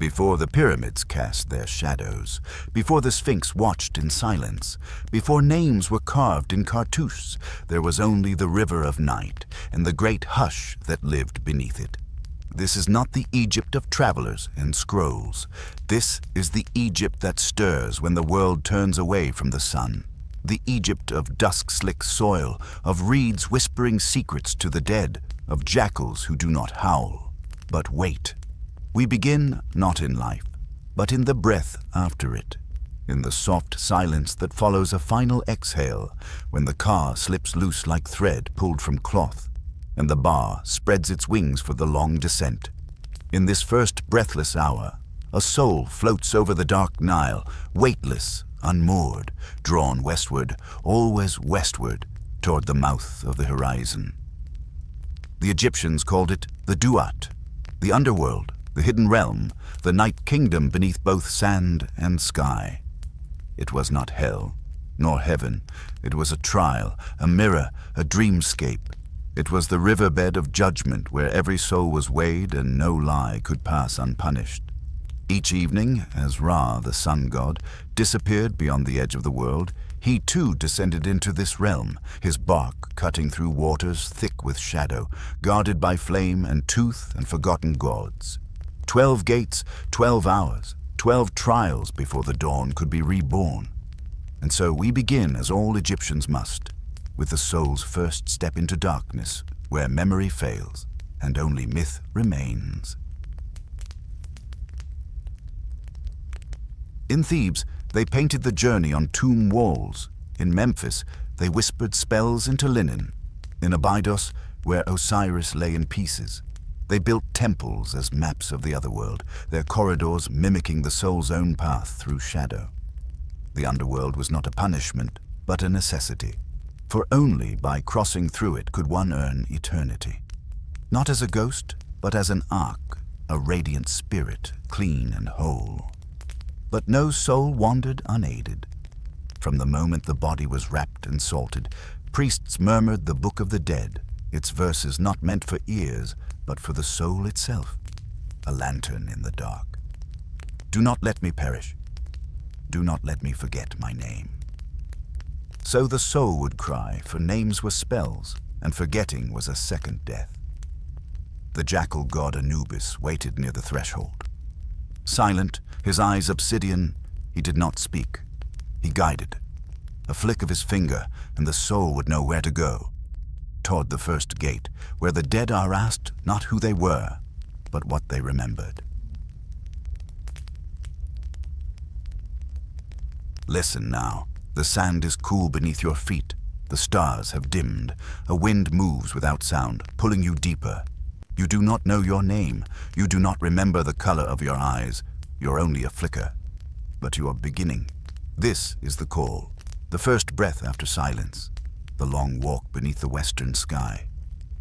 Before the pyramids cast their shadows, before the Sphinx watched in silence, before names were carved in cartouches, there was only the river of night and the great hush that lived beneath it. This is not the Egypt of travelers and scrolls. This is the Egypt that stirs when the world turns away from the sun. The Egypt of dusk-slick soil, of reeds whispering secrets to the dead, of jackals who do not howl, but wait. We begin not in life, but in the breath after it, in the soft silence that follows a final exhale when the car slips loose like thread pulled from cloth, and the bar spreads its wings for the long descent. In this first breathless hour, a soul floats over the dark Nile, weightless, unmoored, drawn westward, always westward, toward the mouth of the horizon. The Egyptians called it the Duat, the Underworld, the hidden realm, the night kingdom beneath both sand and sky. It was not hell, nor heaven. It was a trial, a mirror, a dreamscape. It was the riverbed of judgment where every soul was weighed and no lie could pass unpunished. Each evening, as Ra, the sun god, disappeared beyond the edge of the world, he too descended into this realm, his bark cutting through waters thick with shadow, guarded by flame and tooth and forgotten gods. 12 gates, 12 hours, 12 trials before the dawn could be reborn. And so we begin as all Egyptians must, with the soul's first step into darkness, where memory fails and only myth remains. In Thebes, they painted the journey on tomb walls. In Memphis, they whispered spells into linen. In Abydos, where Osiris lay in pieces, they built temples as maps of the otherworld, their corridors mimicking the soul's own path through shadow. The underworld was not a punishment, but a necessity, for only by crossing through it could one earn eternity. Not as a ghost, but as an ark, a radiant spirit, clean and whole. But no soul wandered unaided. From the moment the body was wrapped and salted, priests murmured the Book of the Dead, its verses not meant for ears, but for the soul itself, a lantern in the dark. Do not let me perish. Do not let me forget my name. So the soul would cry, for names were spells, and forgetting was a second death. The jackal god Anubis waited near the threshold. Silent, his eyes obsidian, he did not speak. He guided. A flick of his finger, and the soul would know where to go. Toward the first gate, where the dead are asked not who they were, but what they remembered. Listen now. The sand is cool beneath your feet. The stars have dimmed. A wind moves without sound, pulling you deeper. You do not know your name. You do not remember the color of your eyes. You're only a flicker. But you are beginning. This is the call, the first breath after silence, the long walk beneath the western sky.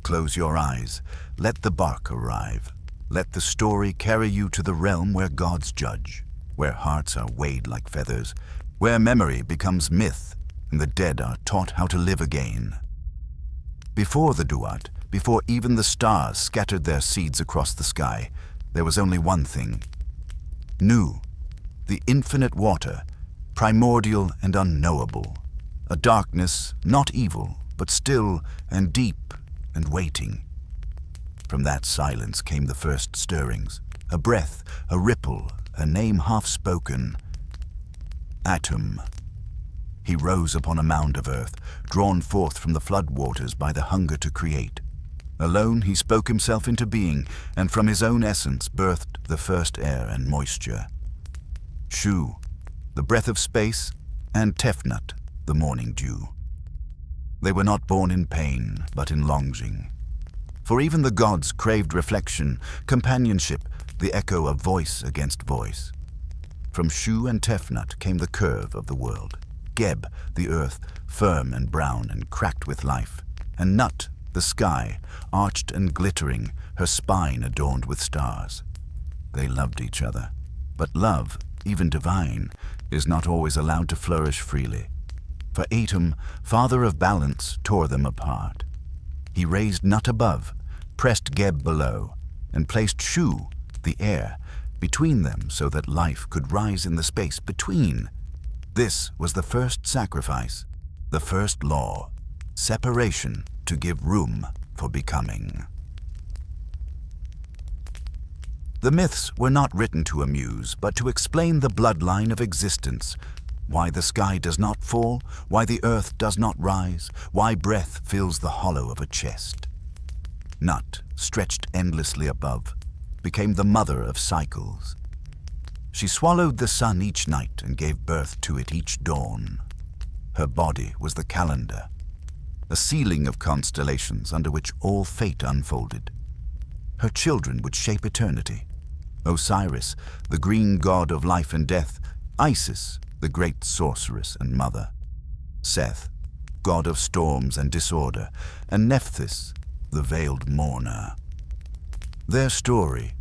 Close your eyes. Let the bark arrive. Let the story carry you to the realm where gods judge, where hearts are weighed like feathers, where memory becomes myth and the dead are taught how to live again. Before the Duat, before even the stars scattered their seeds across the sky, there was only one thing. Nu, the infinite water, primordial and unknowable. A darkness, not evil, but still and deep and waiting. From that silence came the first stirrings, a breath, a ripple, a name half-spoken. Atum. He rose upon a mound of earth, drawn forth from the flood waters by the hunger to create. Alone he spoke himself into being, and from his own essence birthed the first air and moisture. Shu, the breath of space, and Tefnut, the morning dew. They were not born in pain, but in longing. For even the gods craved reflection, companionship, the echo of voice against voice. From Shu and Tefnut came the curve of the world. Geb, the earth, firm and brown and cracked with life. And Nut, the sky, arched and glittering, her spine adorned with stars. They loved each other. But love, even divine, is not always allowed to flourish freely. For Atum, father of balance, tore them apart. He raised Nut above, pressed Geb below, and placed Shu, the air, between them so that life could rise in the space between. This was the first sacrifice, the first law, separation to give room for becoming. The myths were not written to amuse, but to explain the bloodline of existence, why the sky does not fall, why the earth does not rise, why breath fills the hollow of a chest. Nut, stretched endlessly above, became the mother of cycles. She swallowed the sun each night and gave birth to it each dawn. Her body was the calendar, a ceiling of constellations under which all fate unfolded. Her children would shape eternity. Osiris, the green god of life and death, Isis, the great sorceress and mother, Seth, god of storms and disorder, and Nephthys, the veiled mourner. Their story,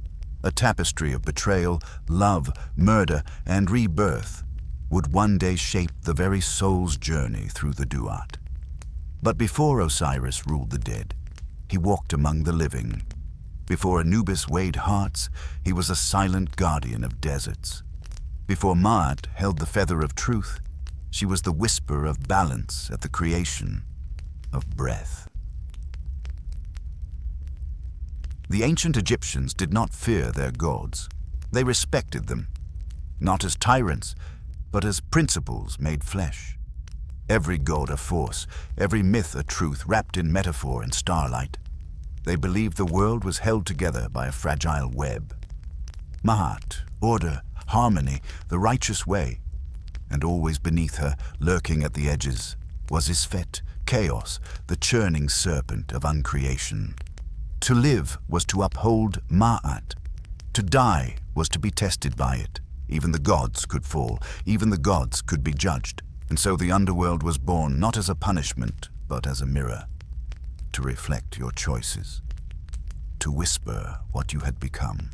a tapestry of betrayal, love, murder, and rebirth, would one day shape the very soul's journey through the Duat. But before Osiris ruled the dead, he walked among the living. Before Anubis weighed hearts, he was a silent guardian of deserts. Before Maat held the feather of truth, she was the whisper of balance at the creation of breath. The ancient Egyptians did not fear their gods. They respected them, not as tyrants, but as principles made flesh. Every god a force, every myth a truth wrapped in metaphor and starlight. They believed the world was held together by a fragile web. Maat, order, harmony, the righteous way. And always beneath her, lurking at the edges, was Isfet, chaos, the churning serpent of uncreation. To live was to uphold Ma'at. To die was to be tested by it. Even the gods could fall, even the gods could be judged. And so the underworld was born not as a punishment, but as a mirror. To reflect your choices, to whisper what you had become.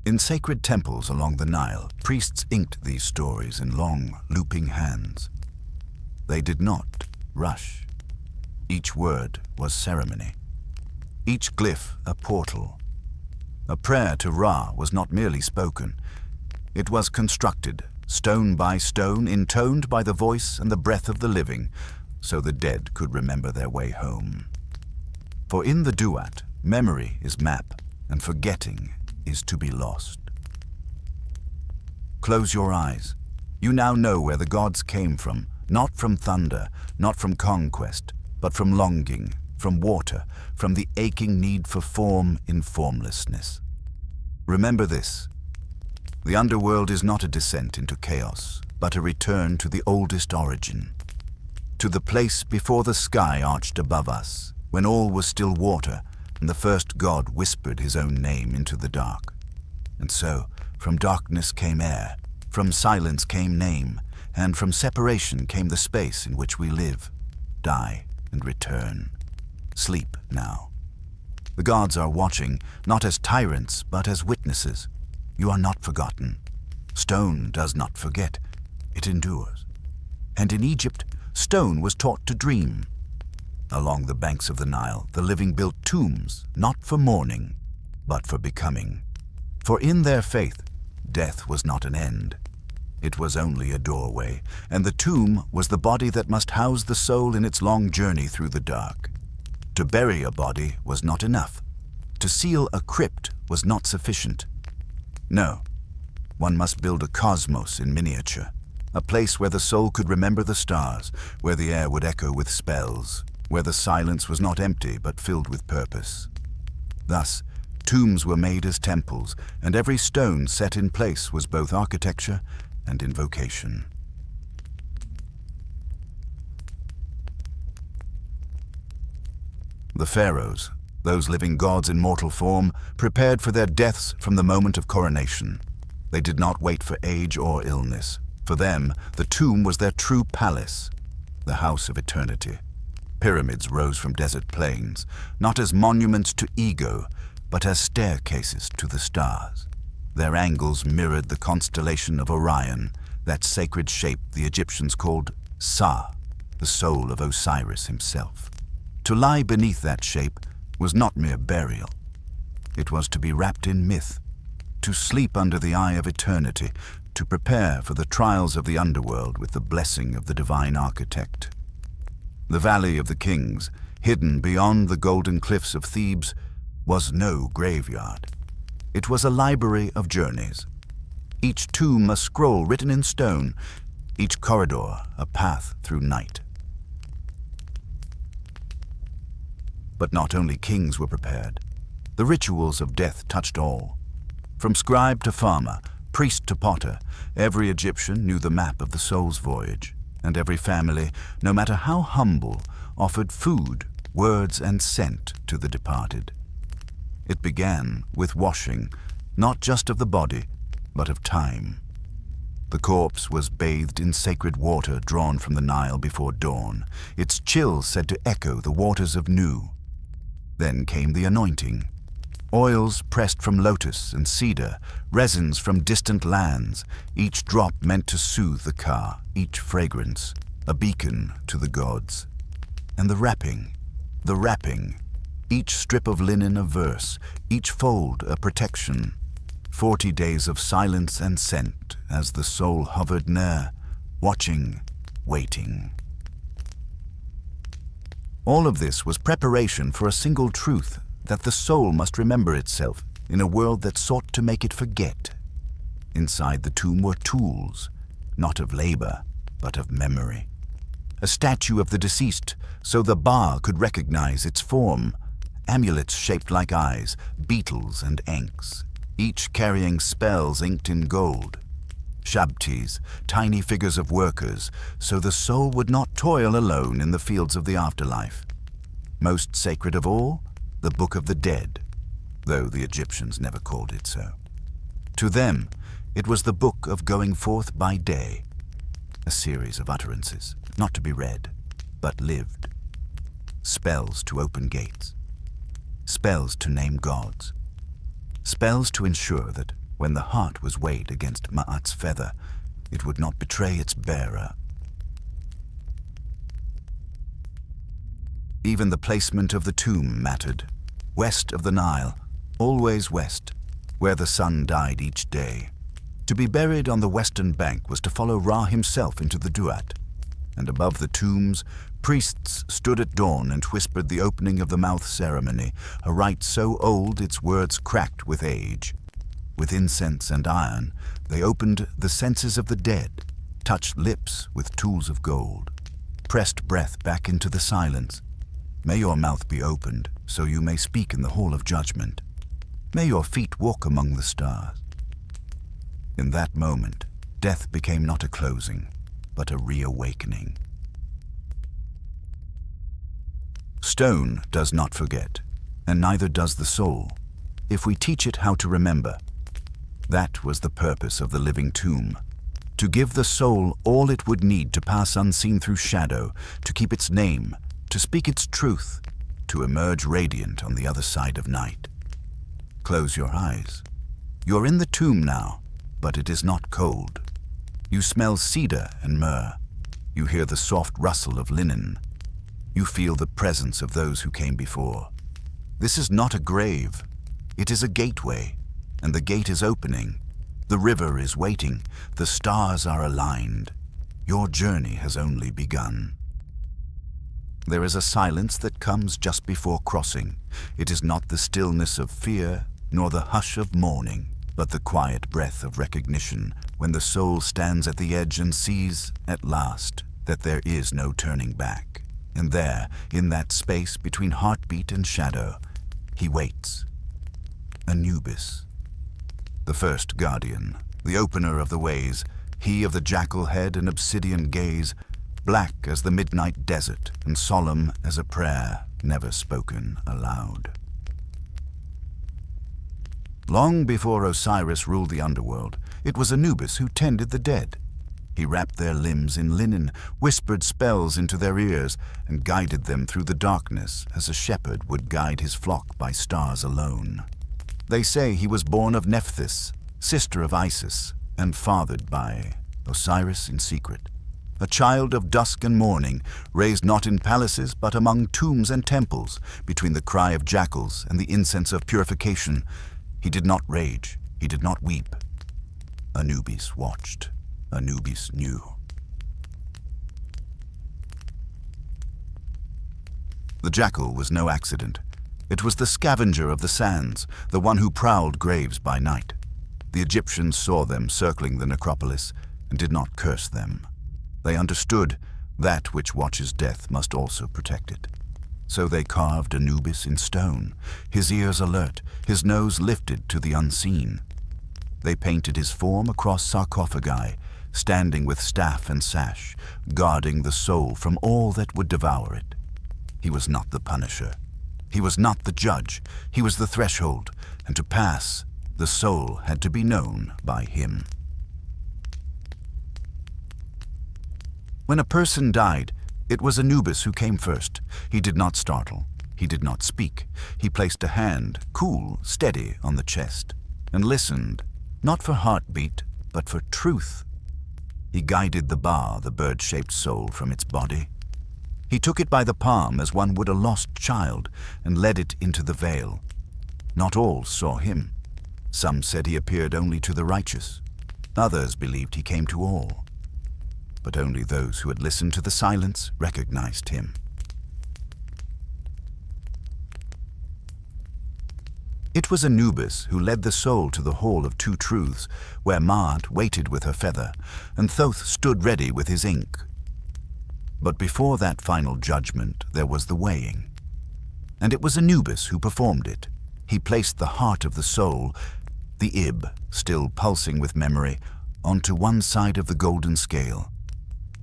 In sacred temples along the Nile, priests inked these stories in long, looping hands. They did not rush. Each word was ceremony. Each glyph a portal. A prayer to Ra was not merely spoken. It was constructed, stone by stone, intoned by the voice and the breath of the living, so the dead could remember their way home. For in the Duat, memory is map, and forgetting is to be lost. Close your eyes. You now know where the gods came from, not from thunder, not from conquest, but from longing, from water, from the aching need for form in formlessness. Remember this. The underworld is not a descent into chaos, but a return to the oldest origin, to the place before the sky arched above us, when all was still water, and the first god whispered his own name into the dark. And so, from darkness came air, from silence came name, and from separation came the space in which we live, die, and return. Sleep now. The gods are watching, not as tyrants, but as witnesses. You are not forgotten. Stone does not forget. It endures. And in Egypt, stone was taught to dream. Along the banks of the Nile, the living built tombs, not for mourning, but for becoming. For in their faith, death was not an end. It was only a doorway, and the tomb was the body that must house the soul in its long journey through the dark. To bury a body was not enough. To seal a crypt was not sufficient. No, one must build a cosmos in miniature, a place where the soul could remember the stars, where the air would echo with spells, where the silence was not empty but filled with purpose. Thus, tombs were made as temples, and every stone set in place was both architecture and invocation. The pharaohs, those living gods in mortal form, prepared for their deaths from the moment of coronation. They did not wait for age or illness. For them, the tomb was their true palace, the house of eternity. Pyramids rose from desert plains, not as monuments to ego, but as staircases to the stars. Their angles mirrored the constellation of Orion, that sacred shape the Egyptians called Sa, the soul of Osiris himself. To lie beneath that shape was not mere burial. It was to be wrapped in myth, to sleep under the eye of eternity, to prepare for the trials of the underworld with the blessing of the divine architect. The Valley of the Kings, hidden beyond the golden cliffs of Thebes, was no graveyard. It was a library of journeys. Each tomb a scroll written in stone, each corridor a path through night. But not only kings were prepared. The rituals of death touched all. From scribe to farmer, priest to potter, every Egyptian knew the map of the soul's voyage, and every family, no matter how humble, offered food, words, and scent to the departed. It began with washing, not just of the body, but of time. The corpse was bathed in sacred water drawn from the Nile before dawn, its chill said to echo the waters of Nu. Then came the anointing. Oils pressed from lotus and cedar, resins from distant lands, each drop meant to soothe the ka, each fragrance, a beacon to the gods. And the wrapping, each strip of linen a verse, each fold a protection. 40 days of silence and scent as the soul hovered near, watching, waiting. All of this was preparation for a single truth, that the soul must remember itself in a world that sought to make it forget. Inside the tomb were tools, not of labor, but of memory. A statue of the deceased, so the Ba could recognize its form. Amulets shaped like eyes, beetles and ankhs, each carrying spells inked in gold. Shabtis, tiny figures of workers, so the soul would not toil alone in the fields of the afterlife. Most sacred of all, the Book of the Dead, though the Egyptians never called it so. To them, it was the book of going forth by day, a series of utterances, not to be read, but lived. Spells to open gates, spells to name gods, spells to ensure that when the heart was weighed against Ma'at's feather, it would not betray its bearer. Even the placement of the tomb mattered. West of the Nile, always west, where the sun died each day. To be buried on the western bank was to follow Ra himself into the Duat. And above the tombs, priests stood at dawn and whispered the opening of the mouth ceremony, a rite so old its words cracked with age. With incense and iron, they opened the senses of the dead, touched lips with tools of gold, pressed breath back into the silence. May your mouth be opened, so you may speak in the hall of judgment. May your feet walk among the stars. In that moment, death became not a closing, but a reawakening. Stone does not forget, and neither does the soul, if we teach it how to remember. That was the purpose of the living tomb, to give the soul all it would need to pass unseen through shadow, to keep its name, to speak its truth, to emerge radiant on the other side of night. Close your eyes. You're in the tomb now, but it is not cold. You smell cedar and myrrh. You hear the soft rustle of linen. You feel the presence of those who came before. This is not a grave. It is a gateway, and the gate is opening. The river is waiting. The stars are aligned. Your journey has only begun. There is a silence that comes just before crossing. It is not the stillness of fear, nor the hush of mourning, but the quiet breath of recognition when the soul stands at the edge and sees, at last, that there is no turning back. And there, in that space between heartbeat and shadow, he waits. Anubis, the first guardian, the opener of the ways, he of the jackal head and obsidian gaze, black as the midnight desert and solemn as a prayer never spoken aloud. Long before Osiris ruled the underworld, it was Anubis who tended the dead. He wrapped their limbs in linen, whispered spells into their ears, and guided them through the darkness as a shepherd would guide his flock by stars alone. They say he was born of Nephthys, sister of Isis, and fathered by Osiris in secret. a child of dusk and morning, raised not in palaces but among tombs and temples, between the cry of jackals and the incense of purification. He did not rage, he did not weep. Anubis watched, Anubis knew. The jackal was no accident. It was the scavenger of the sands, the one who prowled graves by night. The Egyptians saw them circling the necropolis and did not curse them. They understood that which watches death must also protect it. So they carved Anubis in stone, his ears alert, his nose lifted to the unseen. They painted his form across sarcophagi, standing with staff and sash, guarding the soul from all that would devour it. He was not the punisher. He was not the judge. He was the threshold, and to pass, the soul had to be known by him. When a person died, it was Anubis who came first. He did not startle. He did not speak. He placed a hand, cool, steady, on the chest, and listened, not for heartbeat, but for truth. He guided the bird-shaped soul, from its body. He took it by the palm as one would a lost child and led it into the veil. Not all saw him. Some said he appeared only to the righteous. Others believed he came to all. But only those who had listened to the silence recognized him. It was Anubis who led the soul to the Hall of Two Truths, where Maat waited with her feather, and Thoth stood ready with his ink. But before that final judgment, there was the weighing. And it was Anubis who performed it. He placed the heart of the soul, the Ib, still pulsing with memory, onto one side of the golden scale.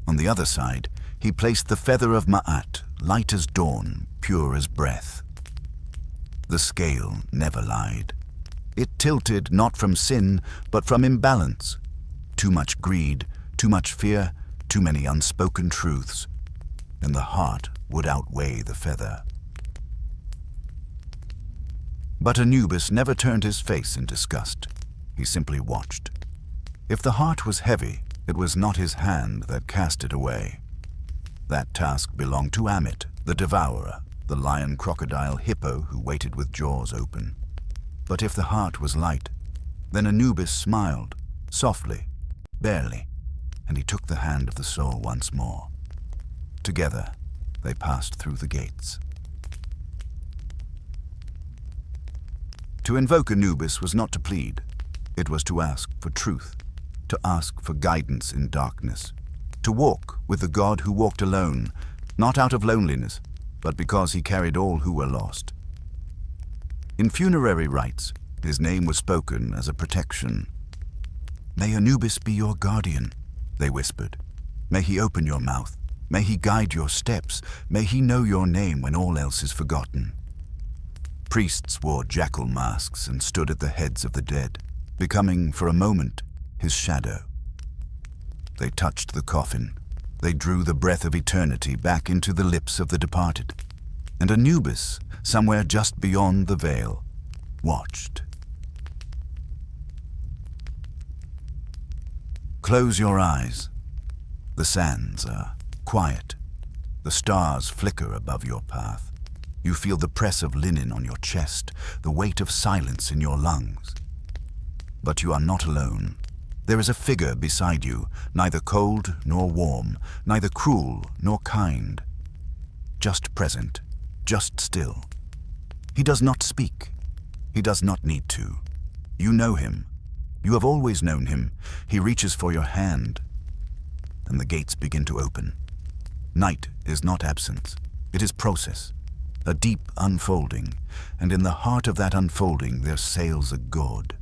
On the other side, he placed the feather of Maat, light as dawn, pure as breath. The scale never lied. It tilted not from sin, but from imbalance. Too much greed, too much fear, too many unspoken truths, and the heart would outweigh the feather. But Anubis never turned his face in disgust. He simply watched. If the heart was heavy, it was not his hand that cast it away. That task belonged to Amit, the devourer, the lion-crocodile hippo who waited with jaws open. But if the heart was light, then Anubis smiled, softly, barely, and he took the hand of the soul once more. Together, they passed through the gates. To invoke Anubis was not to plead. It was to ask for truth, to ask for guidance in darkness, to walk with the God who walked alone, not out of loneliness, but because he carried all who were lost. In funerary rites, his name was spoken as a protection. "May Anubis be your guardian," they whispered. "May he open your mouth. May he guide your steps. May he know your name when all else is forgotten." Priests wore jackal masks and stood at the heads of the dead, becoming, for a moment, his shadow. They touched the coffin. They drew the breath of eternity back into the lips of the departed. And Anubis, somewhere just beyond the veil, watched. Close your eyes. The sands are quiet. The stars flicker above your path. You feel the press of linen on your chest, the weight of silence in your lungs. But you are not alone. There is a figure beside you, neither cold nor warm, neither cruel nor kind. Just present, just still. He does not speak. He does not need to. You know him. You have always known him. He reaches for your hand, and the gates begin to open. Night is not absence. It is process, a deep unfolding, and in the heart of that unfolding there sails a god.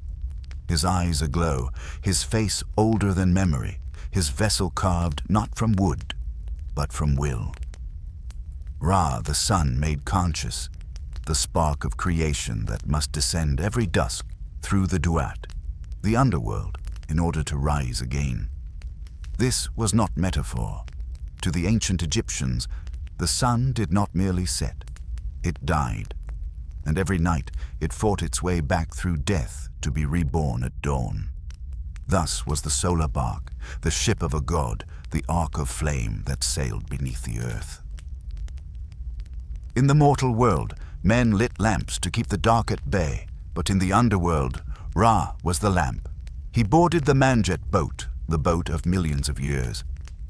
His eyes aglow, his face older than memory, his vessel carved not from wood, but from will. Ra, the sun made conscious, the spark of creation that must descend every dusk through the Duat, the underworld, in order to rise again. This was not metaphor. To the ancient Egyptians, the sun did not merely set, it died. And every night it fought its way back through death to be reborn at dawn. Thus was the solar bark, the ship of a god, the arc of flame that sailed beneath the earth. In the mortal world, men lit lamps to keep the dark at bay, but in the underworld, Ra was the lamp. He boarded the Manjet boat, the boat of millions of years.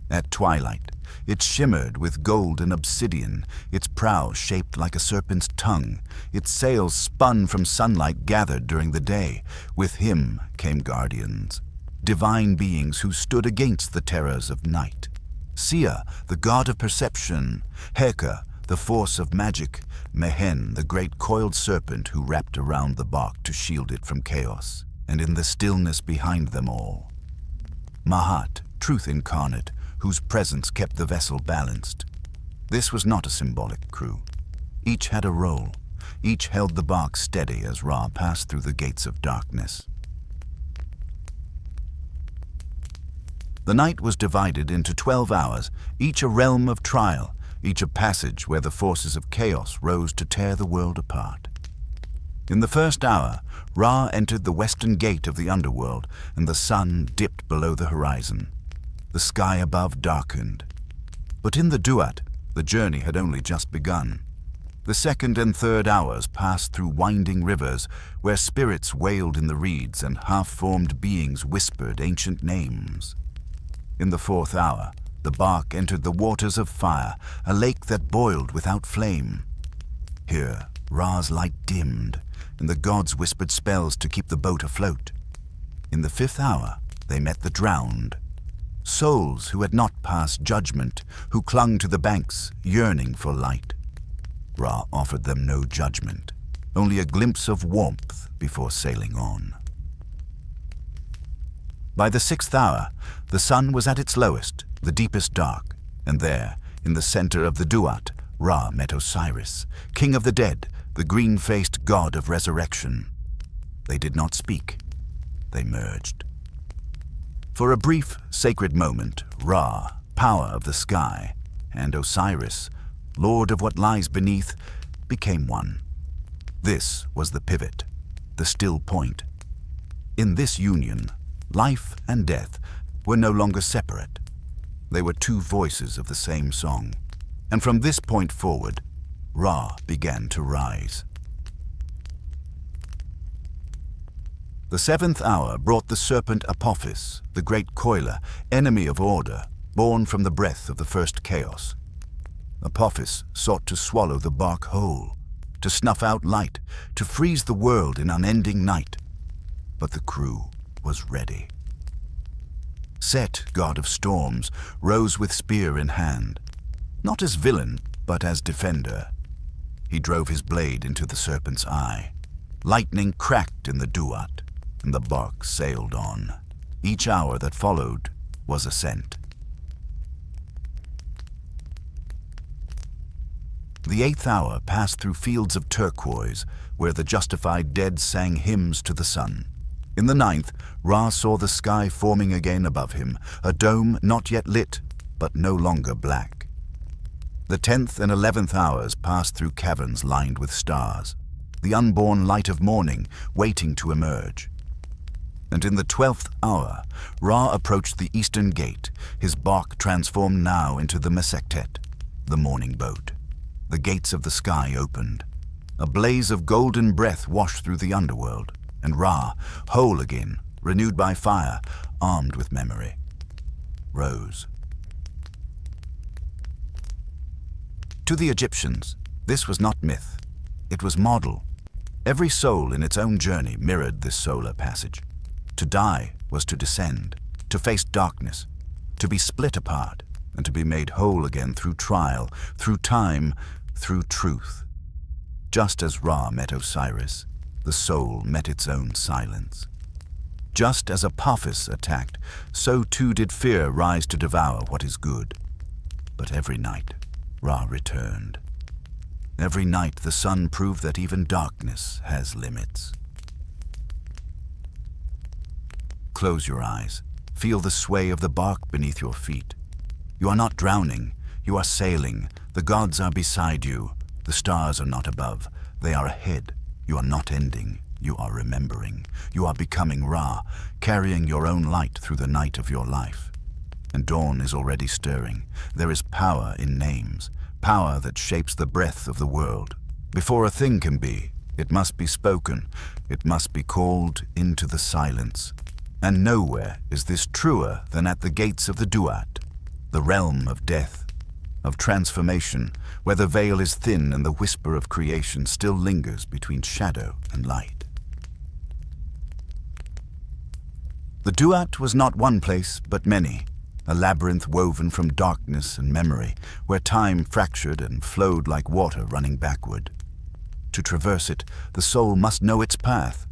At twilight, it shimmered with gold and obsidian, its prow shaped like a serpent's tongue, its sails spun from sunlight gathered during the day. With him came guardians, divine beings who stood against the terrors of night. Sia, the god of perception, Heka, the force of magic, Mehen, the great coiled serpent who wrapped around the bark to shield it from chaos, and in the stillness behind them all, Mahat, truth incarnate, whose presence kept the vessel balanced. This was not a symbolic crew. Each had a role. Each held the bark steady as Ra passed through the gates of darkness. The night was divided into 12 hours, each a realm of trial, each a passage where the forces of chaos rose to tear the world apart. In the first hour, Ra entered the western gate of the underworld, and the sun dipped below the horizon. The sky above darkened. But in the Duat, the journey had only just begun. The second and third hours passed through winding rivers, where spirits wailed in the reeds and half-formed beings whispered ancient names. In the fourth hour, the bark entered the waters of fire, a lake that boiled without flame. Here, Ra's light dimmed, and the gods whispered spells to keep the boat afloat. In the fifth hour, they met the drowned. Souls who had not passed judgment, who clung to the banks, yearning for light. Ra offered them no judgment, only a glimpse of warmth before sailing on. By the sixth hour, the sun was at its lowest, the deepest dark, and there, in the center of the Duat, Ra met Osiris, king of the dead, the green-faced god of resurrection. They did not speak. They merged. For a brief, sacred moment, Ra, power of the sky, and Osiris, lord of what lies beneath, became one. This was the pivot, the still point. In this union, life and death were no longer separate. They were two voices of the same song. And from this point forward, Ra began to rise. The seventh hour brought the serpent Apophis, the great coiler, enemy of order, born from the breath of the first chaos. Apophis sought to swallow the bark whole, to snuff out light, to freeze the world in unending night. But the crew was ready. Set, god of storms, rose with spear in hand, not as villain, but as defender. He drove his blade into the serpent's eye. Lightning cracked in the Duat, and the bark sailed on. Each hour that followed was ascent. The eighth hour passed through fields of turquoise, where the justified dead sang hymns to the sun. In the ninth, Ra saw the sky forming again above him, a dome not yet lit, but no longer black. The 10th and 11th hours passed through caverns lined with stars, the unborn light of morning waiting to emerge. And in the 12th hour, Ra approached the eastern gate, his bark transformed now into the Mesektet, the morning boat. The gates of the sky opened. A blaze of golden breath washed through the underworld, and Ra, whole again, renewed by fire, armed with memory, rose. To the Egyptians, this was not myth. It was model. Every soul in its own journey mirrored this solar passage. To die was to descend, to face darkness, to be split apart, and to be made whole again through trial, through time, through truth. Just as Ra met Osiris, the soul met its own silence. Just as Apophis attacked, so too did fear rise to devour what is good. But every night, Ra returned. Every night the sun proved that even darkness has limits. Close your eyes. Feel the sway of the bark beneath your feet. You are not drowning. You are sailing. The gods are beside you. The stars are not above. They are ahead. You are not ending. You are remembering. You are becoming Ra, carrying your own light through the night of your life. and dawn is already stirring. There is power in names, power that shapes the breath of the world. Before a thing can be, it must be spoken, it must be called into the silence. And nowhere is this truer than at the gates of the Duat, the realm of death, of transformation, where the veil is thin and the whisper of creation still lingers between shadow and light. The Duat was not one place, but many, a labyrinth woven from darkness and memory, where time fractured and flowed like water running backward. To traverse it, the soul must know its path,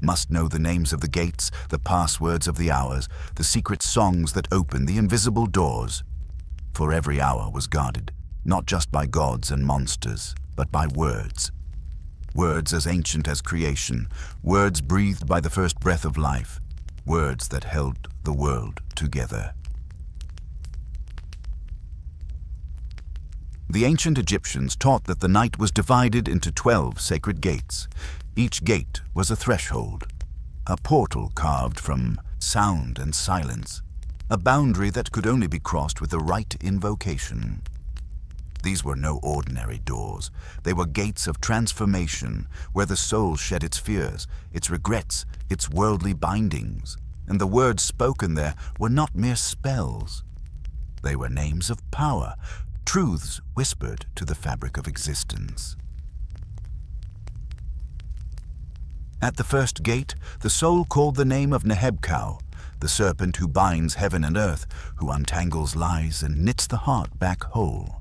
must know the names of the gates, the passwords of the hours, the secret songs that open the invisible doors. For every hour was guarded, not just by gods and monsters, but by words. Words as ancient as creation, words breathed by the first breath of life, words that held the world together. The ancient Egyptians taught that the night was divided into 12 sacred gates. Each gate was a threshold, a portal carved from sound and silence, a boundary that could only be crossed with the right invocation. These were no ordinary doors. They were gates of transformation, where the soul shed its fears, its regrets, its worldly bindings, and the words spoken there were not mere spells. They were names of power, truths whispered to the fabric of existence. At the first gate, the soul called the name of Nehebkau, the serpent who binds heaven and earth, who untangles lies and knits the heart back whole.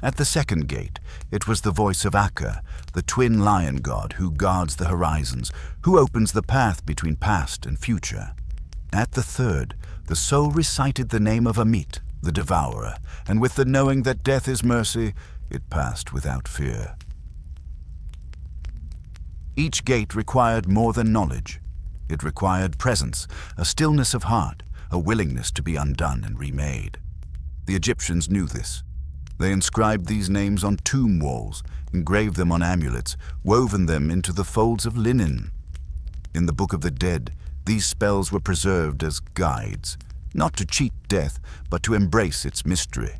At the second gate, it was the voice of Akka, the twin lion god who guards the horizons, who opens the path between past and future. At the third, the soul recited the name of Amit, the devourer, and with the knowing that death is mercy, it passed without fear. Each gate required more than knowledge. It required presence, a stillness of heart, a willingness to be undone and remade. The Egyptians knew this. They inscribed these names on tomb walls, engraved them on amulets, woven them into the folds of linen. In the Book of the Dead, these spells were preserved as guides, not to cheat death, but to embrace its mystery.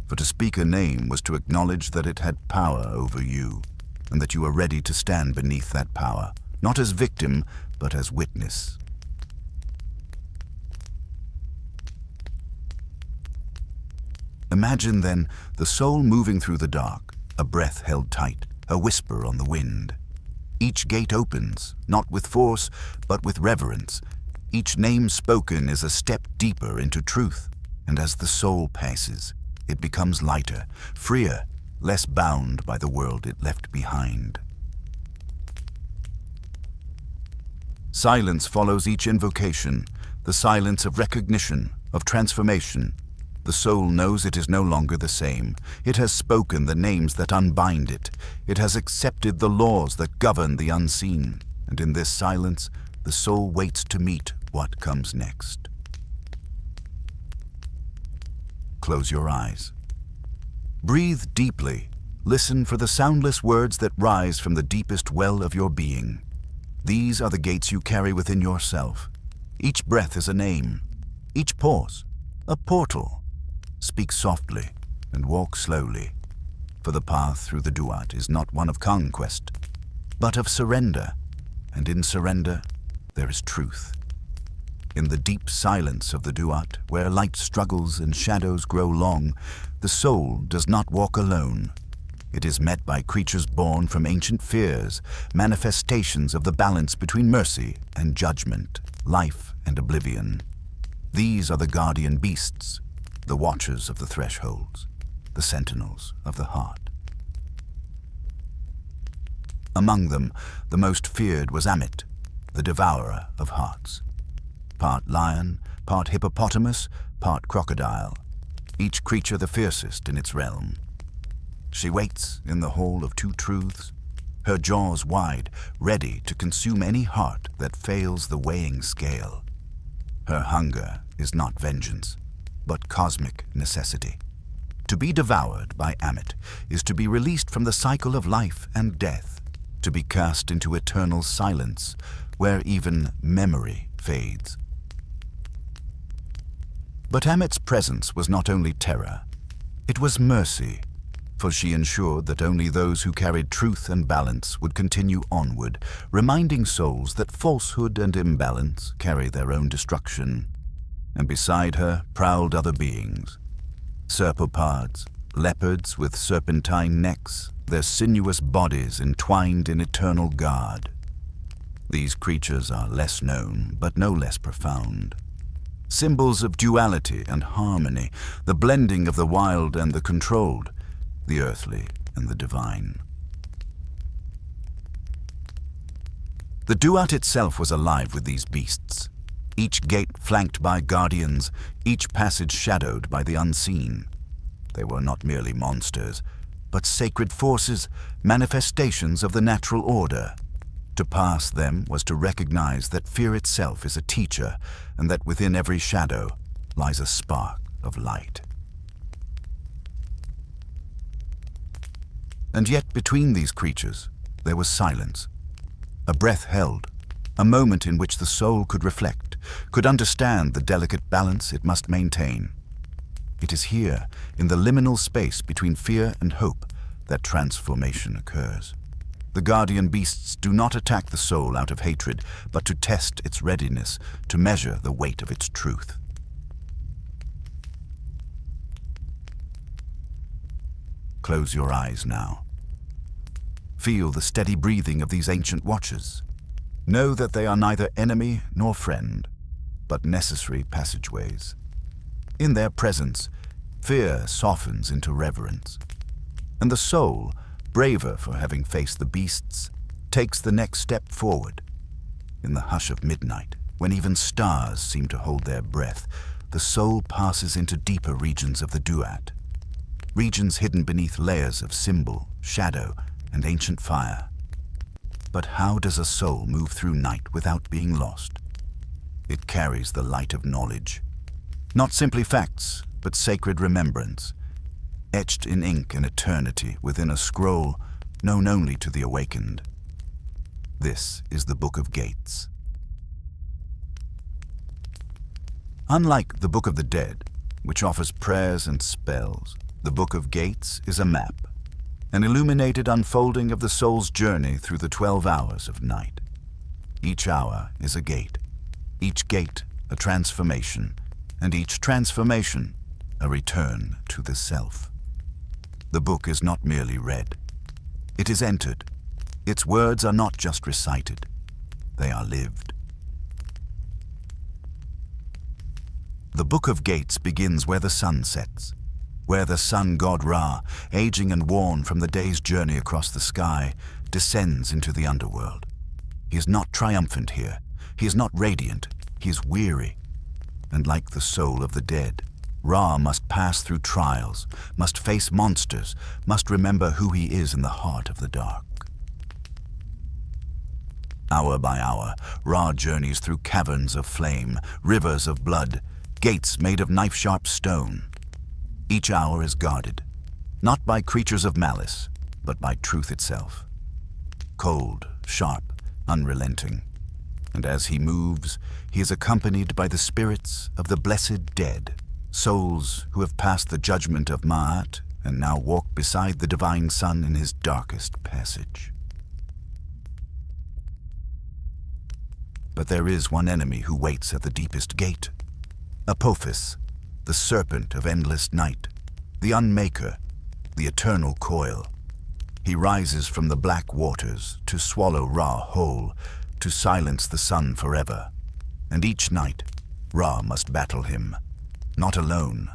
For to speak a name was to acknowledge that it had power over you, and that you were ready to stand beneath that power, not as victim, but as witness. Imagine, then, the soul moving through the dark, a breath held tight, a whisper on the wind. Each gate opens, not with force, but with reverence. Each name spoken is a step deeper into truth, and as the soul passes, it becomes lighter, freer, less bound by the world it left behind. Silence follows each invocation, the silence of recognition, of transformation. The soul knows it is no longer the same. It has spoken the names that unbind it. It has accepted the laws that govern the unseen. And in this silence, the soul waits to meet what comes next. Close your eyes. Breathe deeply. Listen for the soundless words that rise from the deepest well of your being. These are the gates you carry within yourself. Each breath is a name. Each pause, a portal. Speak softly and walk slowly, for the path through the Duat is not one of conquest, but of surrender, and in surrender there is truth. In the deep silence of the Duat, where light struggles and shadows grow long, the soul does not walk alone. It is met by creatures born from ancient fears, manifestations of the balance between mercy and judgment, life and oblivion. These are the guardian beasts, the watchers of the thresholds, the sentinels of the heart. Among them, the most feared was Amit, the devourer of hearts. Part lion, part hippopotamus, part crocodile, each creature the fiercest in its realm. She waits in the hall of two truths, her jaws wide, ready to consume any heart that fails the weighing scale. Her hunger is not vengeance, but cosmic necessity. To be devoured by Amit is to be released from the cycle of life and death, to be cast into eternal silence, where even memory fades. But Amit's presence was not only terror, it was mercy, for she ensured that only those who carried truth and balance would continue onward, reminding souls that falsehood and imbalance carry their own destruction. And beside her prowled other beings, serpopards, leopards with serpentine necks, their sinuous bodies entwined in eternal guard. These creatures are less known, but no less profound. Symbols of duality and harmony, the blending of the wild and the controlled, the earthly and the divine. The Duat itself was alive with these beasts, each gate flanked by guardians, each passage shadowed by the unseen. They were not merely monsters, but sacred forces, manifestations of the natural order. To pass them was to recognize that fear itself is a teacher, and that within every shadow lies a spark of light. And yet between these creatures there was silence, a breath held, a moment in which the soul could reflect, could understand the delicate balance it must maintain. It is here, in the liminal space between fear and hope, that transformation occurs. The guardian beasts do not attack the soul out of hatred, but to test its readiness, to measure the weight of its truth. Close your eyes now. Feel the steady breathing of these ancient watchers. Know that they are neither enemy nor friend, but necessary passageways. In their presence, fear softens into reverence, and the soul, braver for having faced the beasts, takes the next step forward. In the hush of midnight, when even stars seem to hold their breath, the soul passes into deeper regions of the Duat, regions hidden beneath layers of symbol, shadow, and ancient fire. But how does a soul move through night without being lost? It carries the light of knowledge, not simply facts, but sacred remembrance, etched in ink and eternity within a scroll known only to the awakened. This is the Book of Gates. Unlike the Book of the Dead, which offers prayers and spells, the Book of Gates is a map, an illuminated unfolding of the soul's journey through the 12 hours of night. Each hour is a gate, each gate a transformation, and each transformation a return to the self. The book is not merely read. It is entered. Its words are not just recited. They are lived. The Book of Gates begins where the sun sets, where the sun god Ra, aging and worn from the day's journey across the sky, descends into the underworld. He is not triumphant here. He is not radiant. He is weary. And like the soul of the dead, Ra must pass through trials, must face monsters, must remember who he is in the heart of the dark. Hour by hour, Ra journeys through caverns of flame, rivers of blood, gates made of knife-sharp stone. Each hour is guarded, not by creatures of malice, but by truth itself. Cold, sharp, unrelenting. And as he moves, he is accompanied by the spirits of the blessed dead, souls who have passed the judgment of Ma'at and now walk beside the divine sun in his darkest passage. But there is one enemy who waits at the deepest gate. Apophis, the serpent of endless night, the unmaker, the eternal coil. He rises from the black waters to swallow Ra whole, to silence the sun forever. And each night, Ra must battle him, not alone,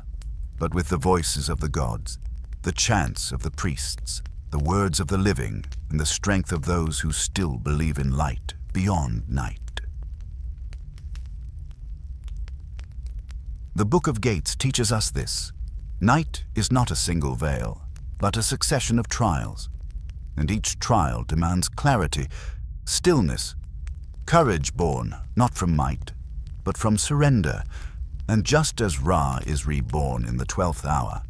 but with the voices of the gods, the chants of the priests, the words of the living, and the strength of those who still believe in light beyond night. The Book of Gates teaches us this. Night is not a single veil, but a succession of trials, and each trial demands clarity, stillness, courage born not from might, but from surrender. And just as Ra is reborn in the 12th hour,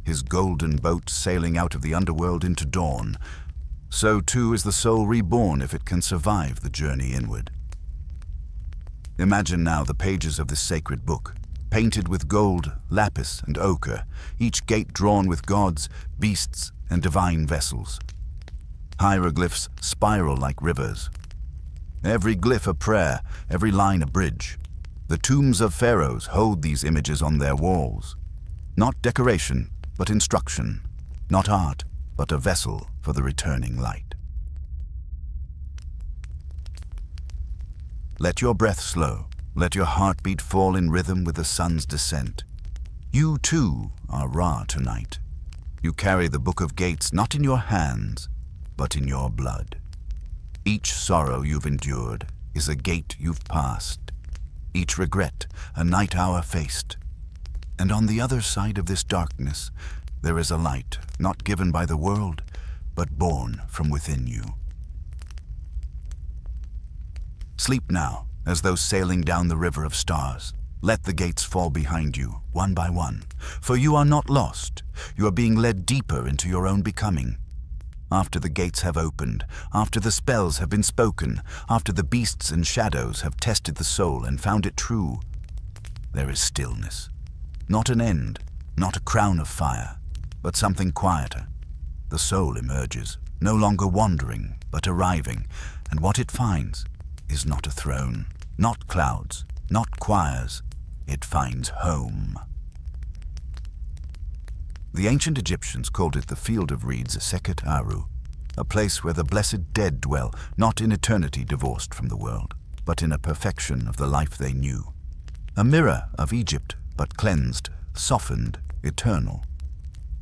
his golden boat sailing out of the underworld into dawn, so too is the soul reborn if it can survive the journey inward. Imagine now the pages of this sacred book, painted with gold, lapis, and ochre, each gate drawn with gods, beasts, and divine vessels. Hieroglyphs spiral like rivers. Every glyph a prayer, every line a bridge. The tombs of pharaohs hold these images on their walls. Not decoration, but instruction. Not art, but a vessel for the returning light. Let your breath slow. Let your heartbeat fall in rhythm with the sun's descent. You too are Ra tonight. You carry the Book of Gates not in your hands, but in your blood. Each sorrow you've endured is a gate you've passed. Each regret, a night hour faced. And on the other side of this darkness, there is a light not given by the world, but born from within you. Sleep now, as though sailing down the river of stars. Let the gates fall behind you, one by one, for you are not lost. You are being led deeper into your own becoming. After the gates have opened, after the spells have been spoken, after the beasts and shadows have tested the soul and found it true, there is stillness. Not an end, not a crown of fire, but something quieter. The soul emerges, no longer wandering, but arriving, and what it finds is not a throne, not clouds, not choirs. It finds home. The ancient Egyptians called it the Field of Reeds, Sekhet Aru, a place where the blessed dead dwell, not in eternity divorced from the world, but in a perfection of the life they knew. A mirror of Egypt, but cleansed, softened, eternal.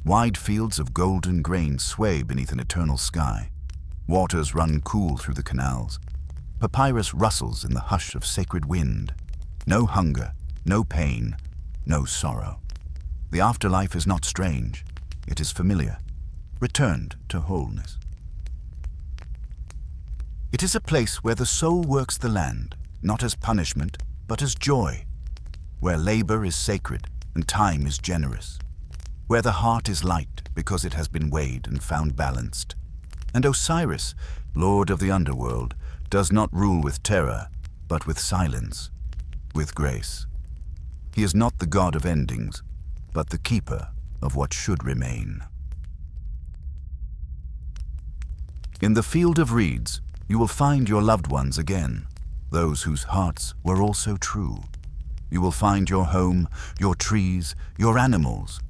Wide fields of golden grain sway beneath an eternal sky. Waters run cool through the canals. Papyrus rustles in the hush of sacred wind. No hunger, no pain, no sorrow. The afterlife is not strange. It is familiar, returned to wholeness. It is a place where the soul works the land, not as punishment, but as joy. Where labor is sacred and time is generous. Where the heart is light because it has been weighed and found balanced. And Osiris, Lord of the Underworld, does not rule with terror, but with silence, with grace. He is not the god of endings, but the keeper of what should remain. In the Field of Reeds, you will find your loved ones again, those whose hearts were also true. You will find your home, your trees, your animals,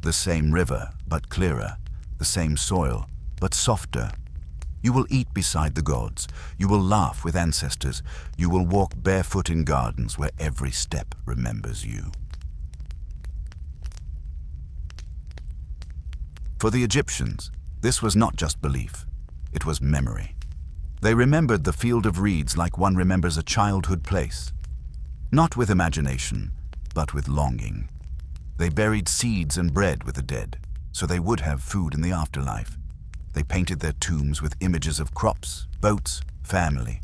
the same river, but clearer, the same soil, but softer. You will eat beside the gods. You will laugh with ancestors. You will walk barefoot in gardens where every step remembers you. For the Egyptians, this was not just belief. It was memory. They remembered the Field of Reeds like one remembers a childhood place. Not with imagination, but with longing. They buried seeds and bread with the dead, so they would have food in the afterlife. They painted their tombs with images of crops, boats, family,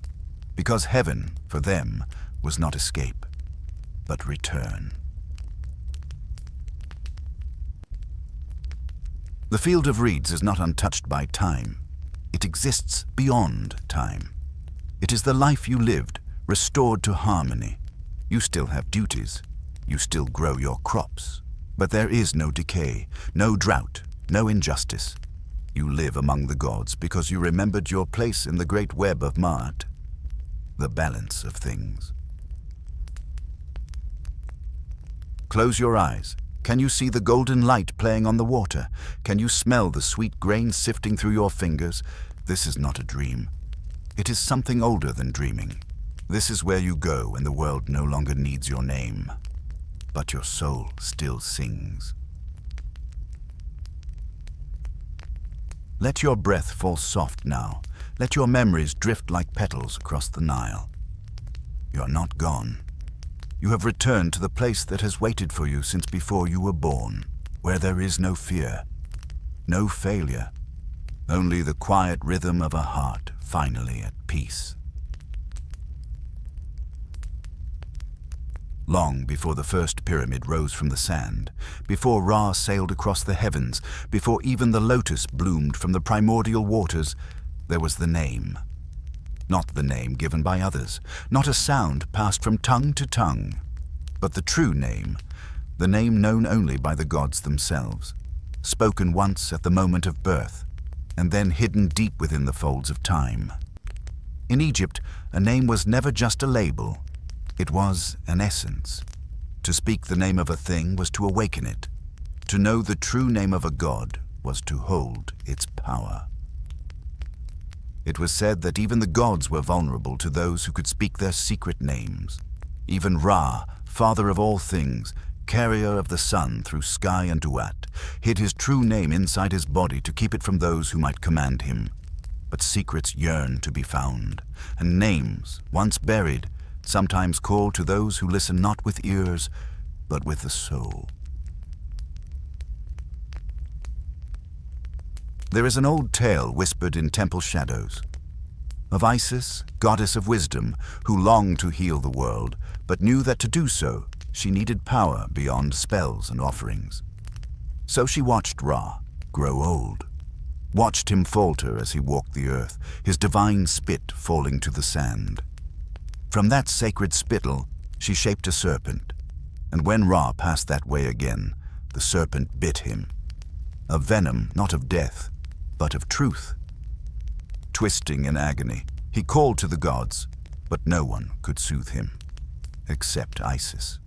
because heaven, for them, was not escape, but return. The Field of Reeds is not untouched by time. It exists beyond time. It is the life you lived, restored to harmony. You still have duties. You still grow your crops. But there is no decay, no drought, no injustice. You live among the gods because you remembered your place in the great web of Ma'at, the balance of things. Close your eyes. Can you see the golden light playing on the water? Can you smell the sweet grain sifting through your fingers? This is not a dream. It is something older than dreaming. This is where you go when the world no longer needs your name, but your soul still sings. Let your breath fall soft now. Let your memories drift like petals across the Nile. You are not gone. You have returned to the place that has waited for you since before you were born, where there is no fear, no failure, only the quiet rhythm of a heart finally at peace. Long before the first pyramid rose from the sand, before Ra sailed across the heavens, before even the lotus bloomed from the primordial waters, there was the name. Not the name given by others, not a sound passed from tongue to tongue. But the true name, the name known only by the gods themselves, spoken once at the moment of birth, and then hidden deep within the folds of time. In Egypt, a name was never just a label. It was an essence. To speak the name of a thing was to awaken it. To know the true name of a god was to hold its power. It was said that even the gods were vulnerable to those who could speak their secret names. Even Ra, father of all things, carrier of the sun through sky and Duat, hid his true name inside his body to keep it from those who might command him. But secrets yearn to be found, and names, once buried, sometimes call to those who listen not with ears, but with the soul. There is an old tale whispered in temple shadows of Isis, goddess of wisdom, who longed to heal the world, but knew that to do so, she needed power beyond spells and offerings. So she watched Ra grow old, watched him falter as he walked the earth, his divine spit falling to the sand. From that sacred spittle, she shaped a serpent, and when Ra passed that way again, the serpent bit him. A venom not of death, but of truth. Twisting in agony, he called to the gods, but no one could soothe him, except Isis.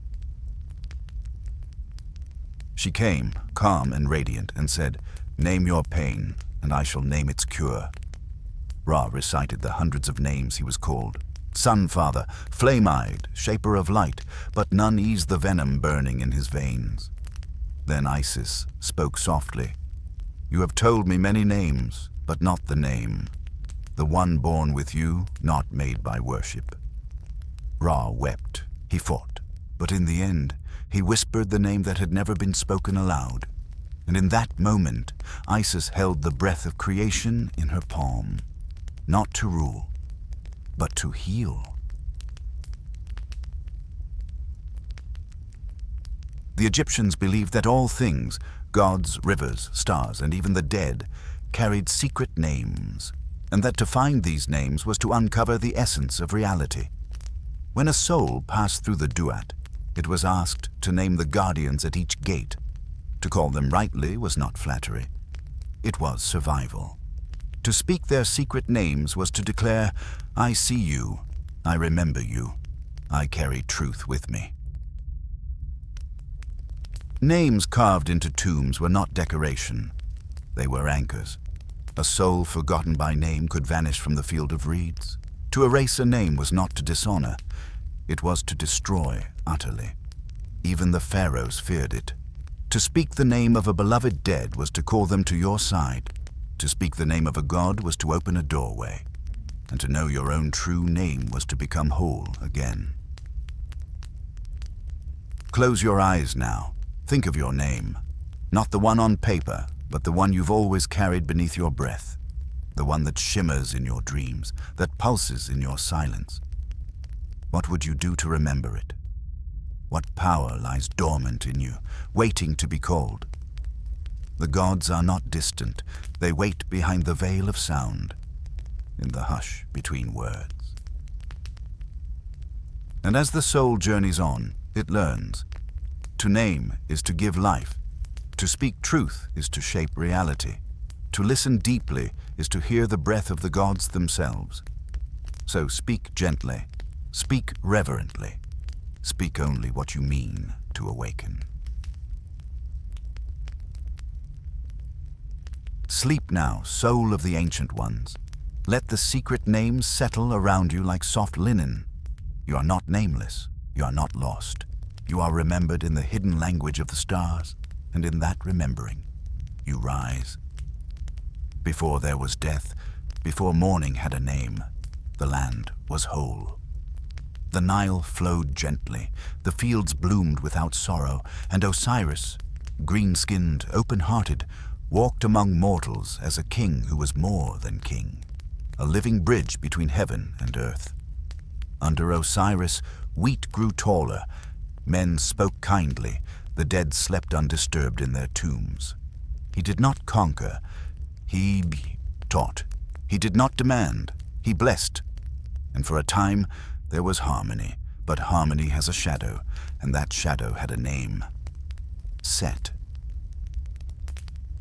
She came, calm and radiant, and said, "Name your pain, and I shall name its cure." Ra recited the hundreds of names he was called. Sun-father, flame-eyed, shaper of light, but none eased the venom burning in his veins. Then Isis spoke softly, "You have told me many names, but not the name. The one born with you, not made by worship." Ra wept, he fought, but in the end, he whispered the name that had never been spoken aloud. And in that moment, Isis held the breath of creation in her palm, not to rule, but to heal. The Egyptians believed that all things, gods, rivers, stars, and even the dead, carried secret names, and that to find these names was to uncover the essence of reality. When a soul passed through the Duat, it was asked to name the guardians at each gate. To call them rightly was not flattery. It was survival. To speak their secret names was to declare, "I see you, I remember you, I carry truth with me." Names carved into tombs were not decoration. They were anchors. A soul forgotten by name could vanish from the field of reeds. To erase a name was not to dishonor. It was to destroy utterly. Even the pharaohs feared it. To speak the name of a beloved dead was to call them to your side. To speak the name of a god was to open a doorway. And to know your own true name was to become whole again. Close your eyes now. Think of your name. Not the one on paper, but the one you've always carried beneath your breath. The one that shimmers in your dreams, that pulses in your silence. What would you do to remember it? What power lies dormant in you, waiting to be called? The gods are not distant. They wait behind the veil of sound, in the hush between words. And as the soul journeys on, it learns. To name is to give life. To speak truth is to shape reality. To listen deeply is to hear the breath of the gods themselves. So speak gently, speak reverently, speak only what you mean to awaken. Sleep now, soul of the ancient ones. Let the secret names settle around you like soft linen. You are not nameless, you are not lost. You are remembered in the hidden language of the stars, and in that remembering, you rise. Before there was death, before morning had a name, the land was whole. The Nile flowed gently, the fields bloomed without sorrow, and Osiris, green-skinned, open-hearted, walked among mortals as a king who was more than king, a living bridge between heaven and earth. Under Osiris, wheat grew taller, men spoke kindly, the dead slept undisturbed in their tombs. He did not conquer, he taught. He did not demand, he blessed. And for a time there was harmony, But harmony has a shadow, and that shadow had a name. Set.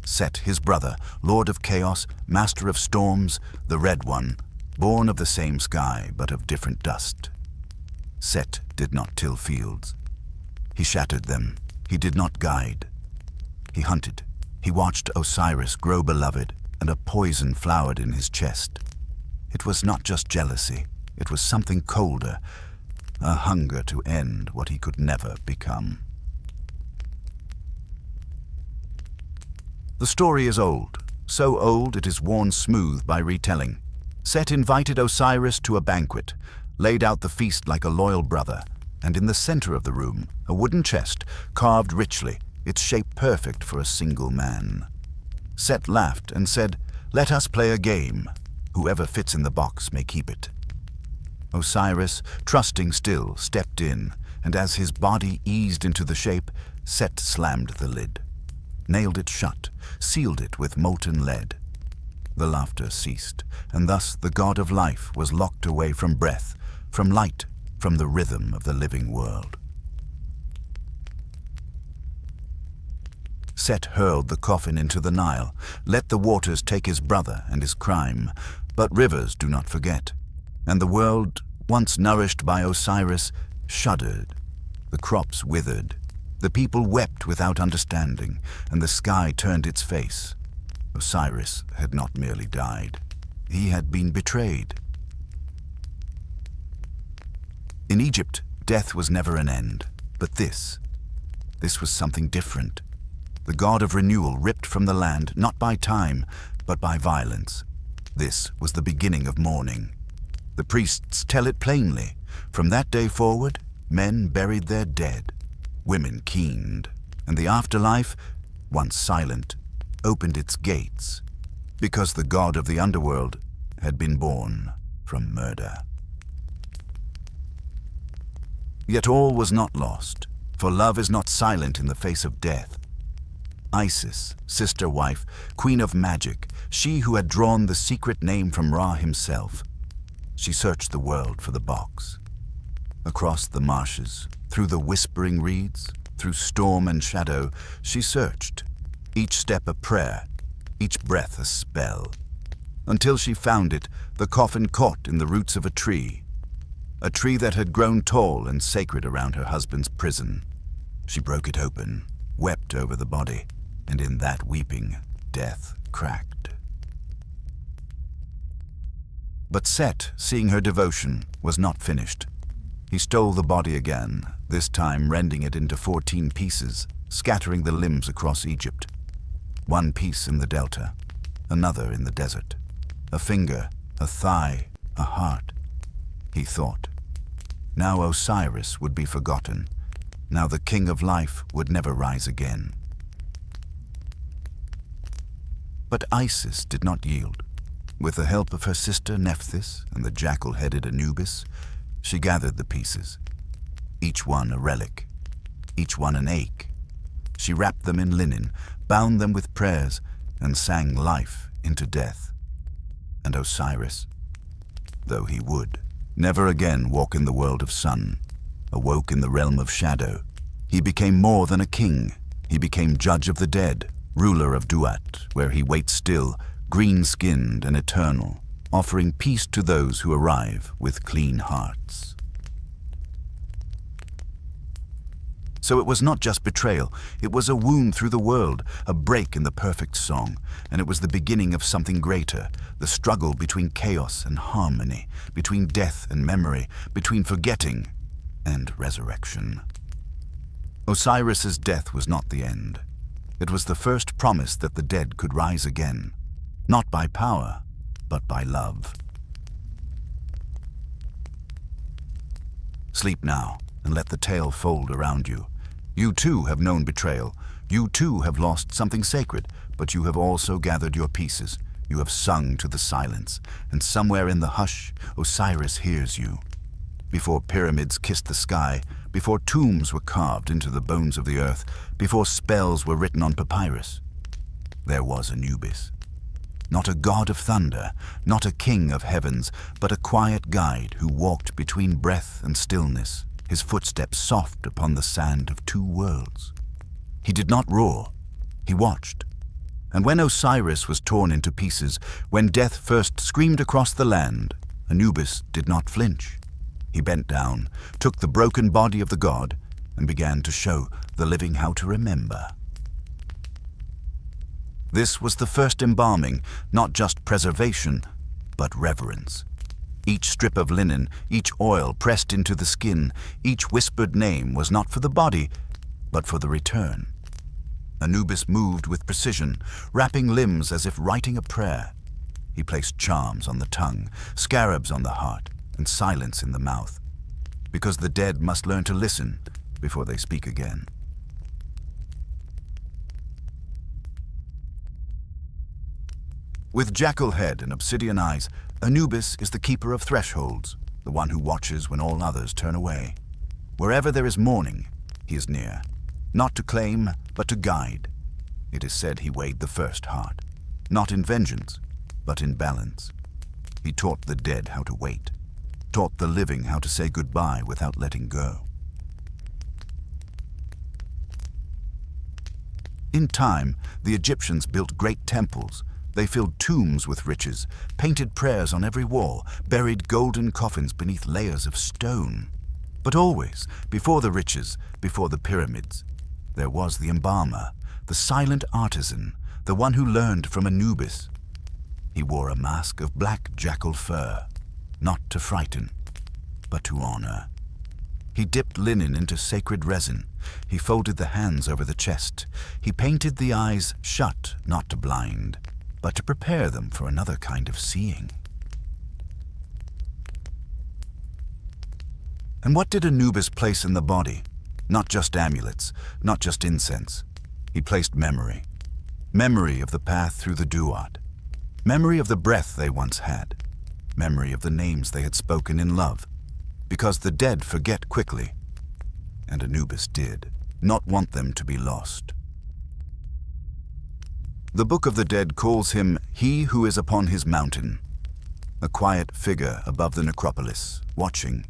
Set, his brother, lord of chaos, master of storms, the Red One, born of the same sky but of different dust. Set did not till fields. He shattered them. He did not guide. He hunted. He watched Osiris grow beloved, and a poison flowered in his chest. It was not just jealousy. It was something colder, a hunger to end what he could never become. The story is old, so old it is worn smooth by retelling. Set invited Osiris to a banquet, laid out the feast like a loyal brother, and in the center of the room, a wooden chest, carved richly, its shape perfect for a single man. Set laughed and said, "Let us play a game. Whoever fits in the box may keep it." Osiris, trusting still, stepped in, and as his body eased into the shape, Set slammed the lid, nailed it shut, sealed it with molten lead. The laughter ceased, and thus the god of life was locked away from breath, from light, from the rhythm of the living world. Set hurled the coffin into the Nile, let the waters take his brother and his crime, but rivers do not forget, and the world, once nourished by Osiris, shuddered. The crops withered, the people wept without understanding, and the sky turned its face. Osiris had not merely died, he had been betrayed. In Egypt, death was never an end, but this was something different. The god of renewal ripped from the land, not by time, but by violence. This was the beginning of mourning. The priests tell it plainly. From that day forward, men buried their dead. Women keened, and the afterlife, once silent, opened its gates, because the god of the underworld had been born from murder. Yet all was not lost, for love is not silent in the face of death. Isis, sister-wife, queen of magic, she who had drawn the secret name from Ra himself. She searched the world for the box. Across the marshes, through the whispering reeds, through storm and shadow, she searched, each step a prayer, each breath a spell, until she found it, the coffin caught in the roots of a tree that had grown tall and sacred around her husband's prison. She broke it open, wept over the body, and in that weeping, death cracked. But Set, seeing her devotion, was not finished. He stole the body again, this time rending it into 14 pieces, scattering the limbs across Egypt. One piece in the delta, another in the desert. A finger, a thigh, a heart. He thought. Now Osiris would be forgotten. Now the king of life would never rise again. But Isis did not yield. With the help of her sister Nephthys and the jackal-headed Anubis, she gathered the pieces, each one a relic, each one an ache. She wrapped them in linen, bound them with prayers, and sang life into death. And Osiris, though he would never again walk in the world of sun, awoke in the realm of shadow. He became more than a king. He became judge of the dead, ruler of Duat, where he waits still, green-skinned and eternal, offering peace to those who arrive with clean hearts. So it was not just betrayal, it was a wound through the world, a break in the perfect song, and it was the beginning of something greater, the struggle between chaos and harmony, between death and memory, between forgetting and resurrection. Osiris's death was not the end. It was the first promise that the dead could rise again, not by power, but by love. Sleep now, and let the tale fold around you. You too have known betrayal. You too have lost something sacred, but you have also gathered your pieces. You have sung to the silence, and somewhere in the hush, Osiris hears you. Before pyramids kissed the sky, before tombs were carved into the bones of the earth, before spells were written on papyrus, there was Anubis. Not a god of thunder, not a king of heavens, but a quiet guide who walked between breath and stillness, his footsteps soft upon the sand of two worlds. He did not roar, he watched. And when Osiris was torn into pieces, when death first screamed across the land, Anubis did not flinch. He bent down, took the broken body of the god, and began to show the living how to remember. This was the first embalming, not just preservation, but reverence. Each strip of linen, each oil pressed into the skin, each whispered name was not for the body, but for the return. Anubis moved with precision, wrapping limbs as if writing a prayer. He placed charms on the tongue, scarabs on the heart, and silence in the mouth, because the dead must learn to listen before they speak again. With jackal head and obsidian eyes, Anubis is the keeper of thresholds, the one who watches when all others turn away. Wherever there is mourning, he is near, not to claim, but to guide. It is said he weighed the first heart, not in vengeance, but in balance. He taught the dead how to wait, taught the living how to say goodbye without letting go. In time, the Egyptians built great temples. They filled tombs with riches, painted prayers on every wall, buried golden coffins beneath layers of stone. But always, before the riches, before the pyramids, there was the embalmer, the silent artisan, the one who learned from Anubis. He wore a mask of black jackal fur, not to frighten, but to honor. He dipped linen into sacred resin. He folded the hands over the chest. He painted the eyes shut, not to blind, but to prepare them for another kind of seeing. And what did Anubis place in the body? Not just amulets, not just incense. He placed memory. Memory of the path through the Duat. Memory of the breath they once had. Memory of the names they had spoken in love. Because the dead forget quickly. And Anubis did not want them to be lost. The Book of the Dead calls him he who is upon his mountain, a quiet figure above the necropolis, watching.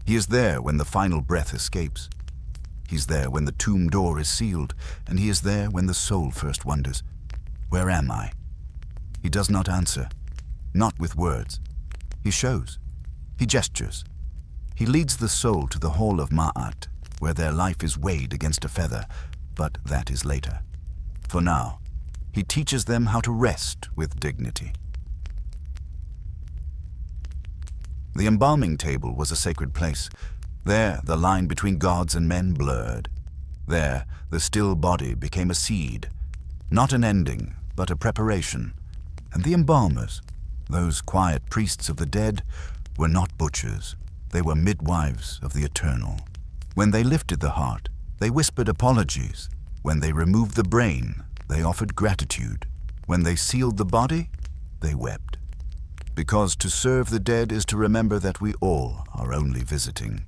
He is there when the final breath escapes. He's there when the tomb door is sealed, and he is there when the soul first wonders, where am I? He does not answer, not with words. He shows, he gestures. He leads the soul to the hall of Ma'at, where their life is weighed against a feather, but that is later. For now, he teaches them how to rest with dignity. The embalming table was a sacred place. There, the line between gods and men blurred. There, the still body became a seed, not an ending, but a preparation. And the embalmers, those quiet priests of the dead, were not butchers. They were midwives of the eternal. When they lifted the heart, they whispered apologies. When they removed the brain, they offered gratitude. When they sealed the body, they wept. Because to serve the dead is to remember that we all are only visiting.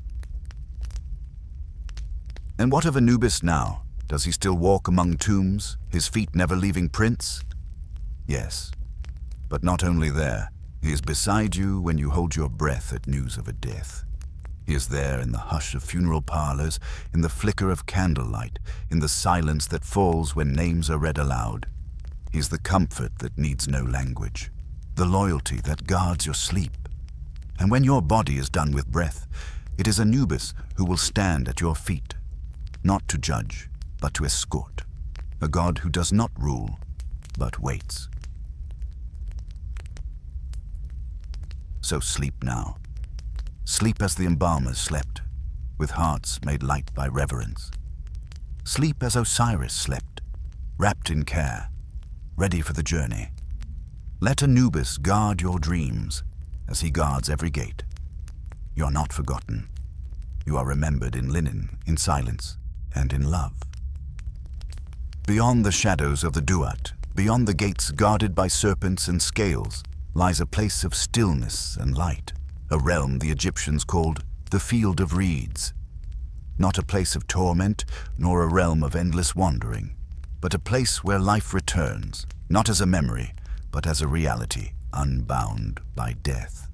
And what of Anubis now? Does he still walk among tombs, his feet never leaving prints? Yes, but not only there. He is beside you when you hold your breath at news of a death. He is there in the hush of funeral parlors, in the flicker of candlelight, in the silence that falls when names are read aloud. He is the comfort that needs no language, the loyalty that guards your sleep. And when your body is done with breath, it is Anubis who will stand at your feet, not to judge, but to escort, a god who does not rule, but waits. So sleep now. Sleep as the embalmers slept, with hearts made light by reverence. Sleep as Osiris slept, wrapped in care, ready for the journey. Let Anubis guard your dreams as he guards every gate. You are not forgotten. You are remembered in linen, in silence, and in love. Beyond the shadows of the Duat, beyond the gates guarded by serpents and scales, lies a place of stillness and light, a realm the Egyptians called the Field of Reeds. Not a place of torment, nor a realm of endless wandering, but a place where life returns, not as a memory, but as a reality unbound by death.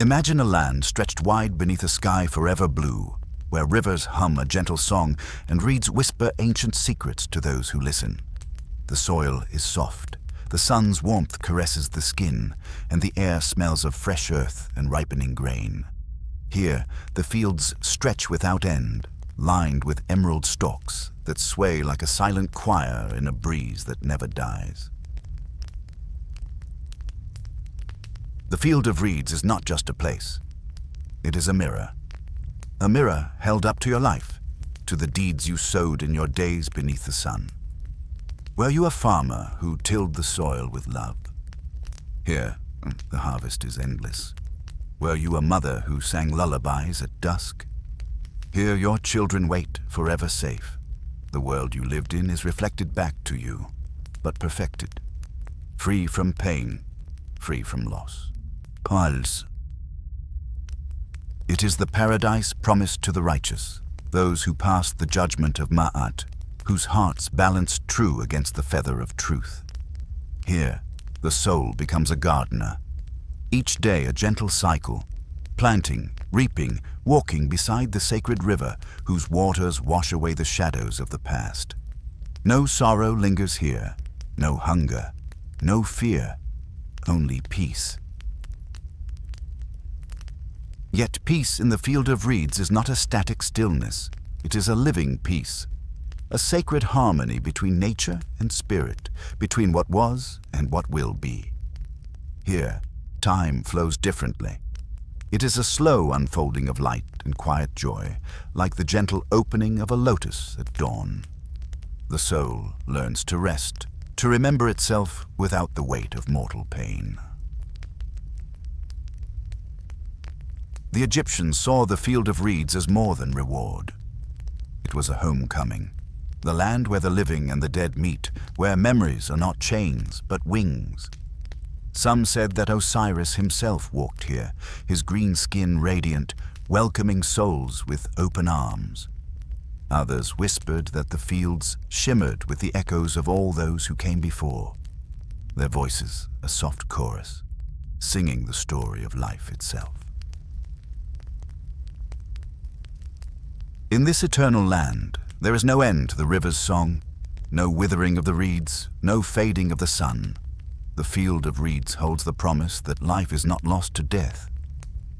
Imagine a land stretched wide beneath a sky forever blue, where rivers hum a gentle song and reeds whisper ancient secrets to those who listen. The soil is soft, the sun's warmth caresses the skin, and the air smells of fresh earth and ripening grain. Here, the fields stretch without end, lined with emerald stalks that sway like a silent choir in a breeze that never dies. The field of reeds is not just a place. It is a mirror held up to your life, to the deeds you sowed in your days beneath the sun. Were you a farmer who tilled the soil with love? Here, the harvest is endless. Were you a mother who sang lullabies at dusk? Here your children wait, forever safe. The world you lived in is reflected back to you, but perfected, free from pain, free from loss. Pals. It is the paradise promised to the righteous, those who passed the judgment of Ma'at, whose hearts balance true against the feather of truth. Here, the soul becomes a gardener. Each day a gentle cycle, planting, reaping, walking beside the sacred river whose waters wash away the shadows of the past. No sorrow lingers here, no hunger, no fear, only peace. Yet peace in the field of reeds is not a static stillness. It is a living peace, a sacred harmony between nature and spirit, between what was and what will be. Here, time flows differently. It is a slow unfolding of light and quiet joy, like the gentle opening of a lotus at dawn. The soul learns to rest, to remember itself without the weight of mortal pain. The Egyptians saw the field of reeds as more than reward. It was a homecoming, the land where the living and the dead meet, where memories are not chains, but wings. Some said that Osiris himself walked here, his green skin radiant, welcoming souls with open arms. Others whispered that the fields shimmered with the echoes of all those who came before, their voices a soft chorus, singing the story of life itself. In this eternal land, there is no end to the river's song, no withering of the reeds, no fading of the sun. The field of reeds holds the promise that life is not lost to death,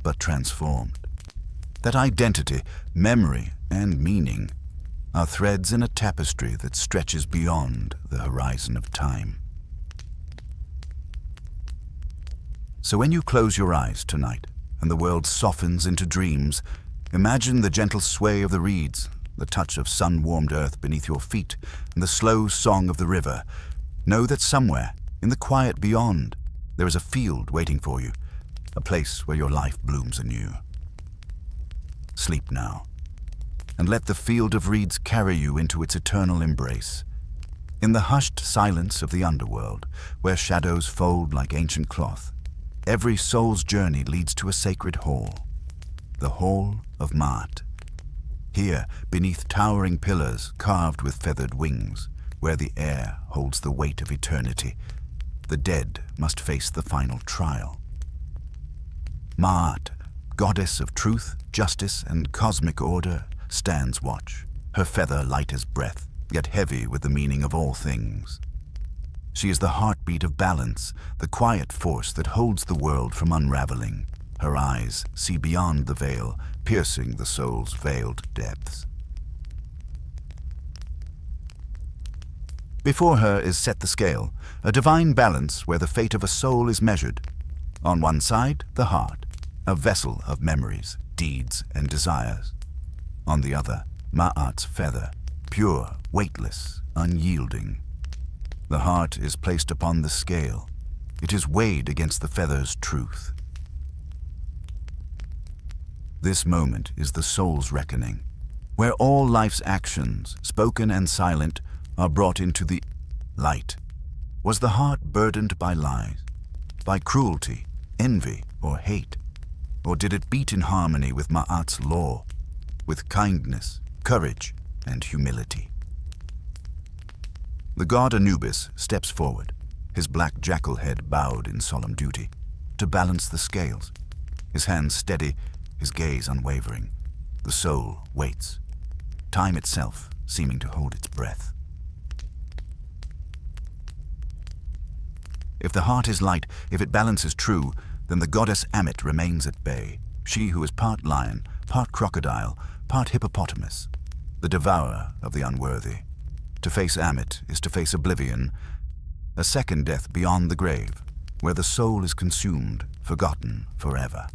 but transformed. That identity, memory, and meaning are threads in a tapestry that stretches beyond the horizon of time. So when you close your eyes tonight and the world softens into dreams, imagine the gentle sway of the reeds, the touch of sun-warmed earth beneath your feet, and the slow song of the river. Know that somewhere, in the quiet beyond, there is a field waiting for you, a place where your life blooms anew. Sleep now, and let the field of reeds carry you into its eternal embrace. In the hushed silence of the underworld, where shadows fold like ancient cloth, every soul's journey leads to a sacred hall, the Hall of Ma'at. Here, beneath towering pillars carved with feathered wings, where the air holds the weight of eternity, the dead must face the final trial. Ma'at, goddess of truth, justice, and cosmic order, stands watch, her feather light as breath, yet heavy with the meaning of all things. She is the heartbeat of balance, the quiet force that holds the world from unraveling. Her eyes see beyond the veil, piercing the soul's veiled depths. Before her is set the scale, a divine balance where the fate of a soul is measured. On one side, the heart, a vessel of memories, deeds, and desires. On the other, Ma'at's feather, pure, weightless, unyielding. The heart is placed upon the scale. It is weighed against the feather's truth. This moment is the soul's reckoning, where all life's actions, spoken and silent, are brought into the light. Was the heart burdened by lies, by cruelty, envy, or hate? Or did it beat in harmony with Ma'at's law, with kindness, courage, and humility? The god Anubis steps forward, his black jackal head bowed in solemn duty, to balance the scales. his hands steady, his gaze unwavering. The soul waits, time itself seeming to hold its breath. If the heart is light, if it balances true, then the goddess Amit remains at bay, she who is part lion, part crocodile, part hippopotamus, the devourer of the unworthy. To face Amit is to face oblivion, a second death beyond the grave, where the soul is consumed, forgotten forever.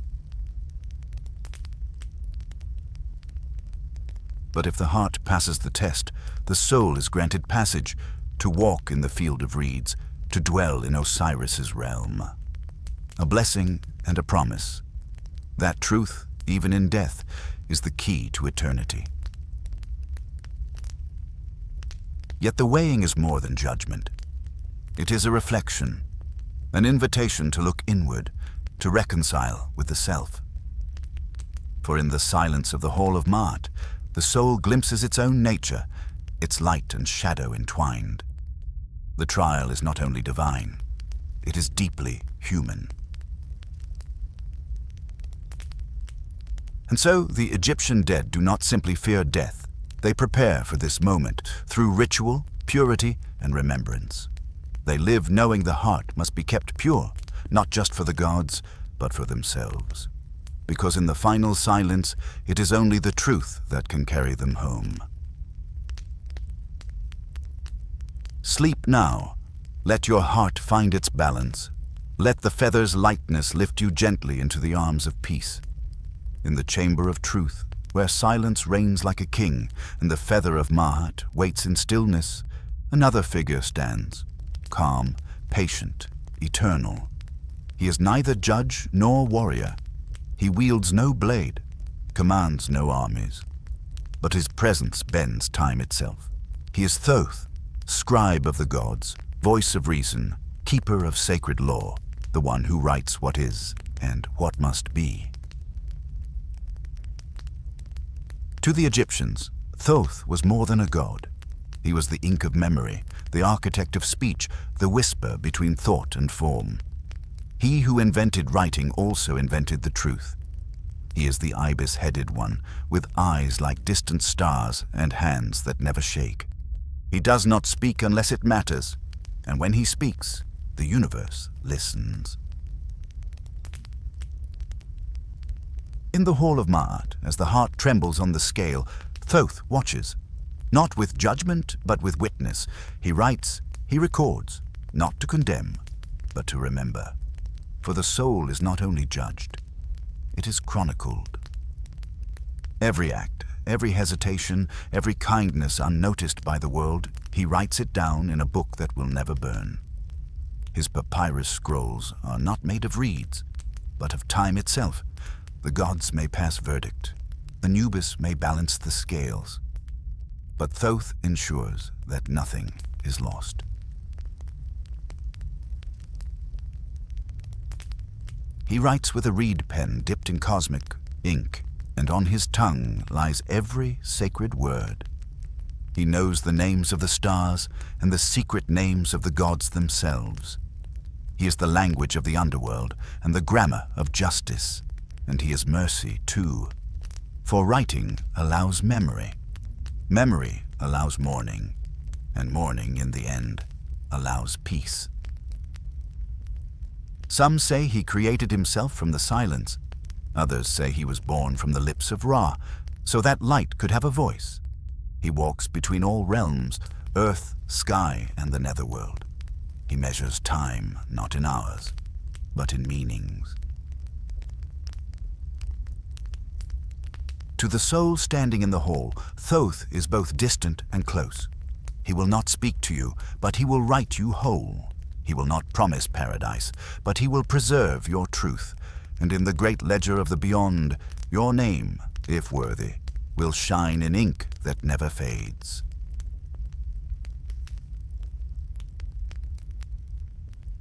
But if the heart passes the test, the soul is granted passage to walk in the field of reeds, to dwell in Osiris's realm. A blessing and a promise. That truth, even in death, is the key to eternity. Yet the weighing is more than judgment. It is a reflection, an invitation to look inward, to reconcile with the self. For in the silence of the Hall of Maat, the soul glimpses its own nature, its light and shadow entwined. The trial is not only divine, it is deeply human. And so the Egyptian dead do not simply fear death, they prepare for this moment through ritual, purity, and remembrance. They live knowing the heart must be kept pure, not just for the gods, but for themselves. Because in the final silence, it is only the truth that can carry them home. Sleep now. Let your heart find its balance. Let the feather's lightness lift you gently into the arms of peace. In the chamber of truth, where silence reigns like a king, and the feather of Maat waits in stillness, another figure stands, calm, patient, eternal. He is neither judge nor warrior. He wields no blade, commands no armies. But his presence bends time itself. He is Thoth, scribe of the gods, voice of reason, keeper of sacred law, the one who writes what is and what must be. To the Egyptians, Thoth was more than a god. He was the ink of memory, the architect of speech, the whisper between thought and form. He who invented writing also invented the truth. He is the ibis-headed one, with eyes like distant stars and hands that never shake. He does not speak unless it matters, and when he speaks, the universe listens. In the Hall of Maat, as the heart trembles on the scale, Thoth watches, not with judgment, but with witness. He writes, he records, not to condemn, but to remember. For the soul is not only judged, it is chronicled. Every act, every hesitation, every kindness unnoticed by the world, he writes it down in a book that will never burn. His papyrus scrolls are not made of reeds, but of time itself. The gods may pass verdict, Anubis may balance the scales, but Thoth ensures that nothing is lost. He writes with a reed pen dipped in cosmic ink, and on his tongue lies every sacred word. He knows the names of the stars and the secret names of the gods themselves. He is the language of the underworld and the grammar of justice, and he is mercy too. For writing allows memory. Memory allows mourning, and mourning in the end allows peace. Some say he created himself from the silence. Others say he was born from the lips of Ra, so that light could have a voice. He walks between all realms, earth, sky, and the netherworld. He measures time, not in hours, but in meanings. To the soul standing in the hall, Thoth is both distant and close. He will not speak to you, but he will write you whole. He will not promise paradise, but he will preserve your truth, and in the great ledger of the beyond, your name, if worthy, will shine in ink that never fades.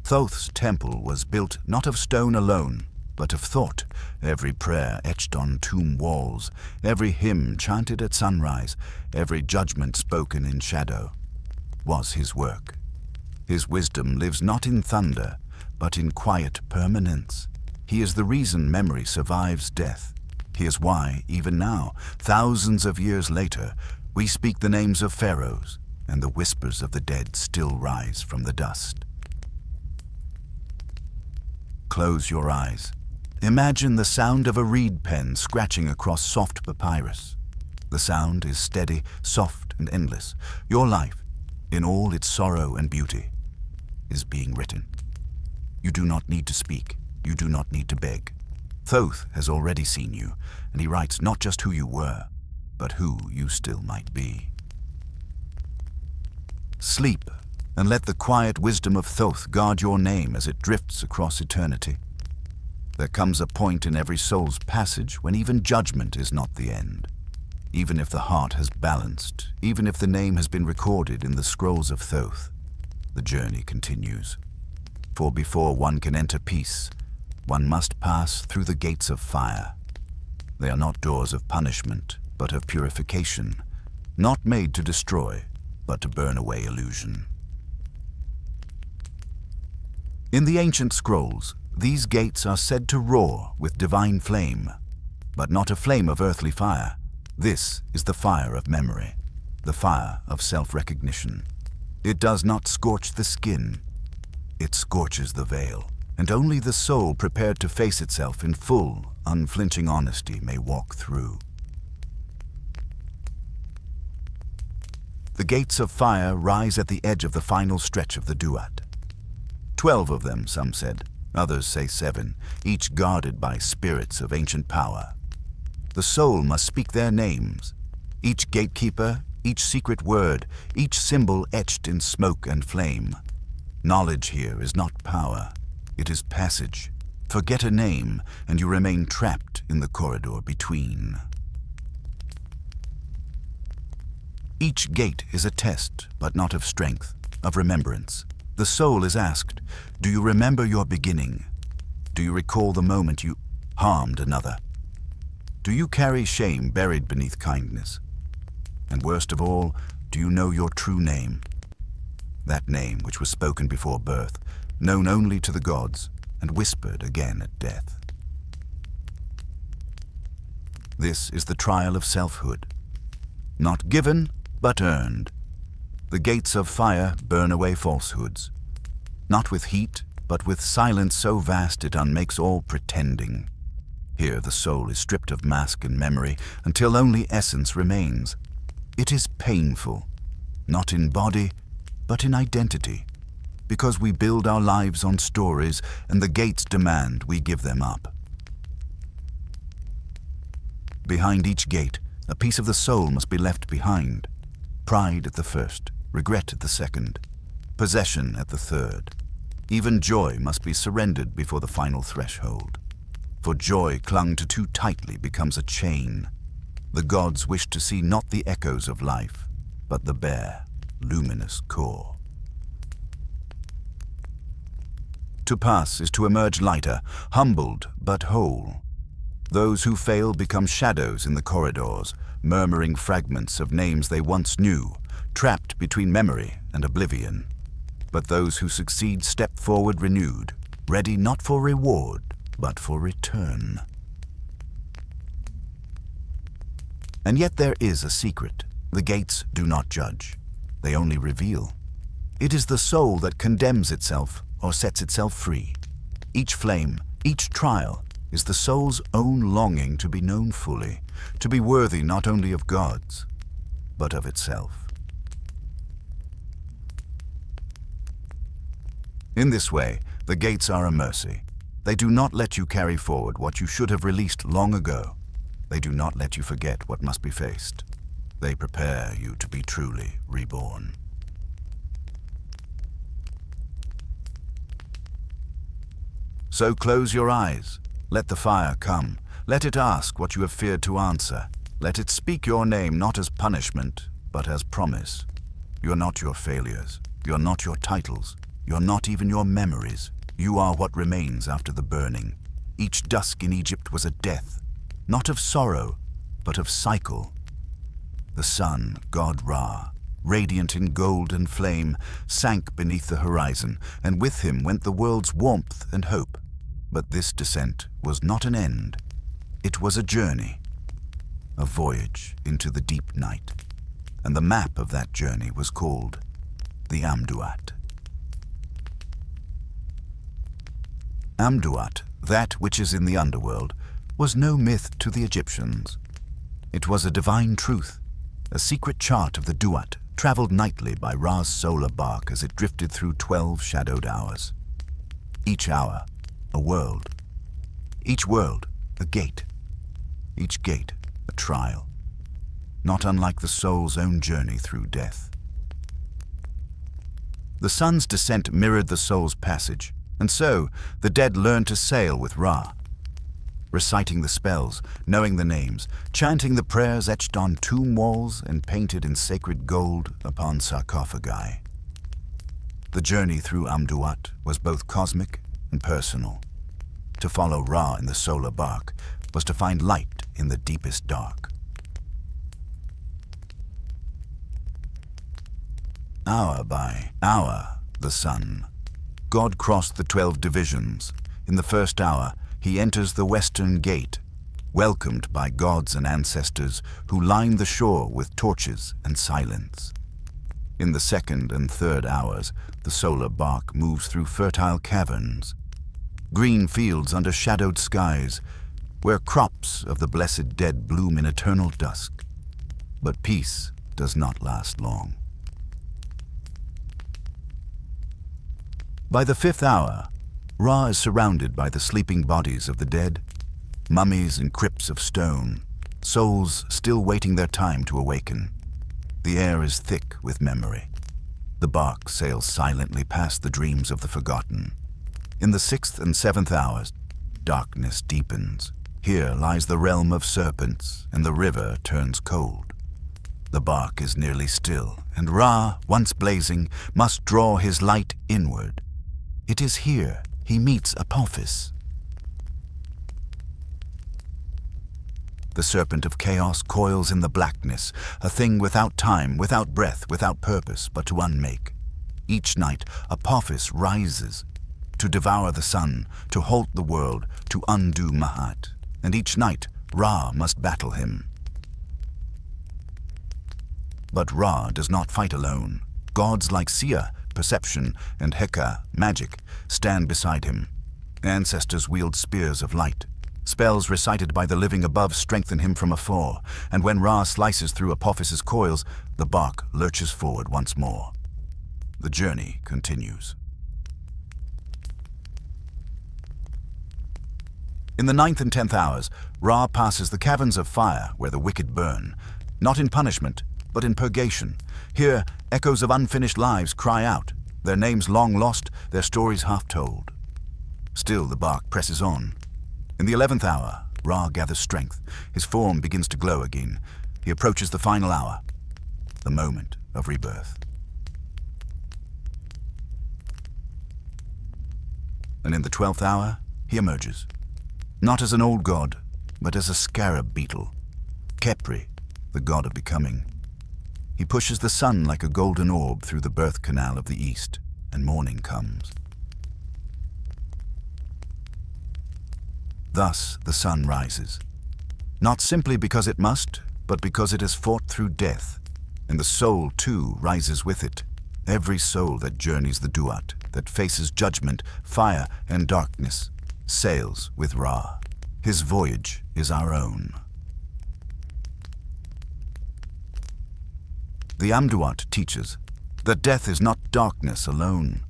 Thoth's temple was built not of stone alone, but of thought, every prayer etched on tomb walls, every hymn chanted at sunrise, every judgment spoken in shadow, was his work. His wisdom lives not in thunder, but in quiet permanence. He is the reason memory survives death. He is why, even now, thousands of years later, we speak the names of pharaohs, and the whispers of the dead still rise from the dust. Close your eyes. Imagine the sound of a reed pen scratching across soft papyrus. The sound is steady, soft, and endless. Your life, in all its sorrow and beauty, is being written. You do not need to speak. You do not need to beg. Thoth has already seen you, and he writes not just who you were, but who you still might be. Sleep, and let the quiet wisdom of Thoth guard your name as it drifts across eternity. There comes a point in every soul's passage when even judgment is not the end. Even if the heart has balanced, even if the name has been recorded in the scrolls of Thoth, the journey continues. For before one can enter peace, one must pass through the gates of fire. They are not doors of punishment, but of purification, not made to destroy, but to burn away illusion. In the ancient scrolls, these gates are said to roar with divine flame, but not a flame of earthly fire. This is the fire of memory, the fire of self-recognition. It does not scorch the skin, it scorches the veil, and only the soul prepared to face itself in full, unflinching honesty may walk through. The gates of fire rise at the edge of the final stretch of the Duat. 12 of them, some said, others say 7, each guarded by spirits of ancient power. The soul must speak their names, each gatekeeper, each secret word, each symbol etched in smoke and flame. Knowledge here is not power, it is passage. Forget a name, and you remain trapped in the corridor between. Each gate is a test, but not of strength, of remembrance. The soul is asked, do you remember your beginning? Do you recall the moment you harmed another? Do you carry shame buried beneath kindness? And worst of all, do you know your true name? That name which was spoken before birth, known only to the gods, and whispered again at death. This is the trial of selfhood. Not given, but earned. The gates of fire burn away falsehoods. Not with heat, but with silence so vast it unmakes all pretending. Here the soul is stripped of mask and memory until only essence remains. It is painful, not in body, but in identity, because we build our lives on stories and the gates demand we give them up. Behind each gate, a piece of the soul must be left behind. Pride at the first, regret at the second, possession at the third. Even joy must be surrendered before the final threshold. For joy clung to too tightly becomes a chain. The gods wish to see not the echoes of life, but the bare, luminous core. To pass is to emerge lighter, humbled but whole. Those who fail become shadows in the corridors, murmuring fragments of names they once knew, trapped between memory and oblivion. But those who succeed step forward renewed, ready not for reward, but for return. And yet there is a secret. The gates do not judge. They only reveal. It is the soul that condemns itself or sets itself free. Each flame, each trial, is the soul's own longing to be known fully, to be worthy not only of gods, but of itself. In this way, the gates are a mercy. They do not let you carry forward what you should have released long ago. They do not let you forget what must be faced. They prepare you to be truly reborn. So close your eyes. Let the fire come. Let it ask what you have feared to answer. Let it speak your name not as punishment, but as promise. You are not your failures. You are not your titles. You are not even your memories. You are what remains after the burning. Each dusk in Egypt was a death, not of sorrow, but of cycle. The sun, god Ra, radiant in gold and flame, sank beneath the horizon, and with him went the world's warmth and hope. But this descent was not an end. It was a journey, a voyage into the deep night. And the map of that journey was called the Duat. Duat, that which is in the underworld, was no myth to the Egyptians. It was a divine truth, a secret chart of the Duat, traveled nightly by Ra's solar bark as it drifted through 12 shadowed hours. Each hour, a world. Each world, a gate. Each gate, a trial. Not unlike the soul's own journey through death. The sun's descent mirrored the soul's passage, and so the dead learned to sail with Ra, reciting the spells, knowing the names, chanting the prayers etched on tomb walls and painted in sacred gold upon sarcophagi. The journey through Duat was both cosmic and personal. To follow Ra in the solar bark was to find light in the deepest dark. Hour by hour, the sun. God crossed the 12 divisions. In the first hour, he enters the western gate, welcomed by gods and ancestors who line the shore with torches and silence. In the second and third hours, the solar bark moves through fertile caverns, green fields under shadowed skies, where crops of the blessed dead bloom in eternal dusk. But peace does not last long. By the fifth hour, Ra is surrounded by the sleeping bodies of the dead, mummies and crypts of stone, souls still waiting their time to awaken. The air is thick with memory. The bark sails silently past the dreams of the forgotten. In the sixth and seventh hours, darkness deepens. Here lies the realm of serpents, and the river turns cold. The bark is nearly still, and Ra, once blazing, must draw his light inward. It is here he meets Apophis. The serpent of chaos coils in the blackness, a thing without time, without breath, without purpose, but to unmake. Each night, Apophis rises to devour the sun, to halt the world, to undo Mahat. And each night, Ra must battle him. But Ra does not fight alone. Gods like Sia, perception, and Heka, magic, stand beside him. Ancestors wield spears of light. Spells recited by the living above strengthen him from afar, and when Ra slices through Apophis's coils, the bark lurches forward once more. The journey continues. In the 9th and 10th hours, Ra passes the caverns of fire where the wicked burn, not in punishment, but in purgation. Here, echoes of unfinished lives cry out, their names long lost, their stories half told. Still the bark presses on. In the 11th hour, Ra gathers strength. His form begins to glow again. He approaches the final hour, the moment of rebirth. And in the 12th hour, he emerges. Not as an old god, but as a scarab beetle. Khepri, the god of becoming. He pushes the sun like a golden orb through the birth canal of the east, and morning comes. Thus the sun rises, not simply because it must, but because it has fought through death, and the soul too rises with it. Every soul that journeys the Duat, that faces judgment, fire, and darkness, sails with Ra. His voyage is our own. The Duat teaches that death is not darkness alone.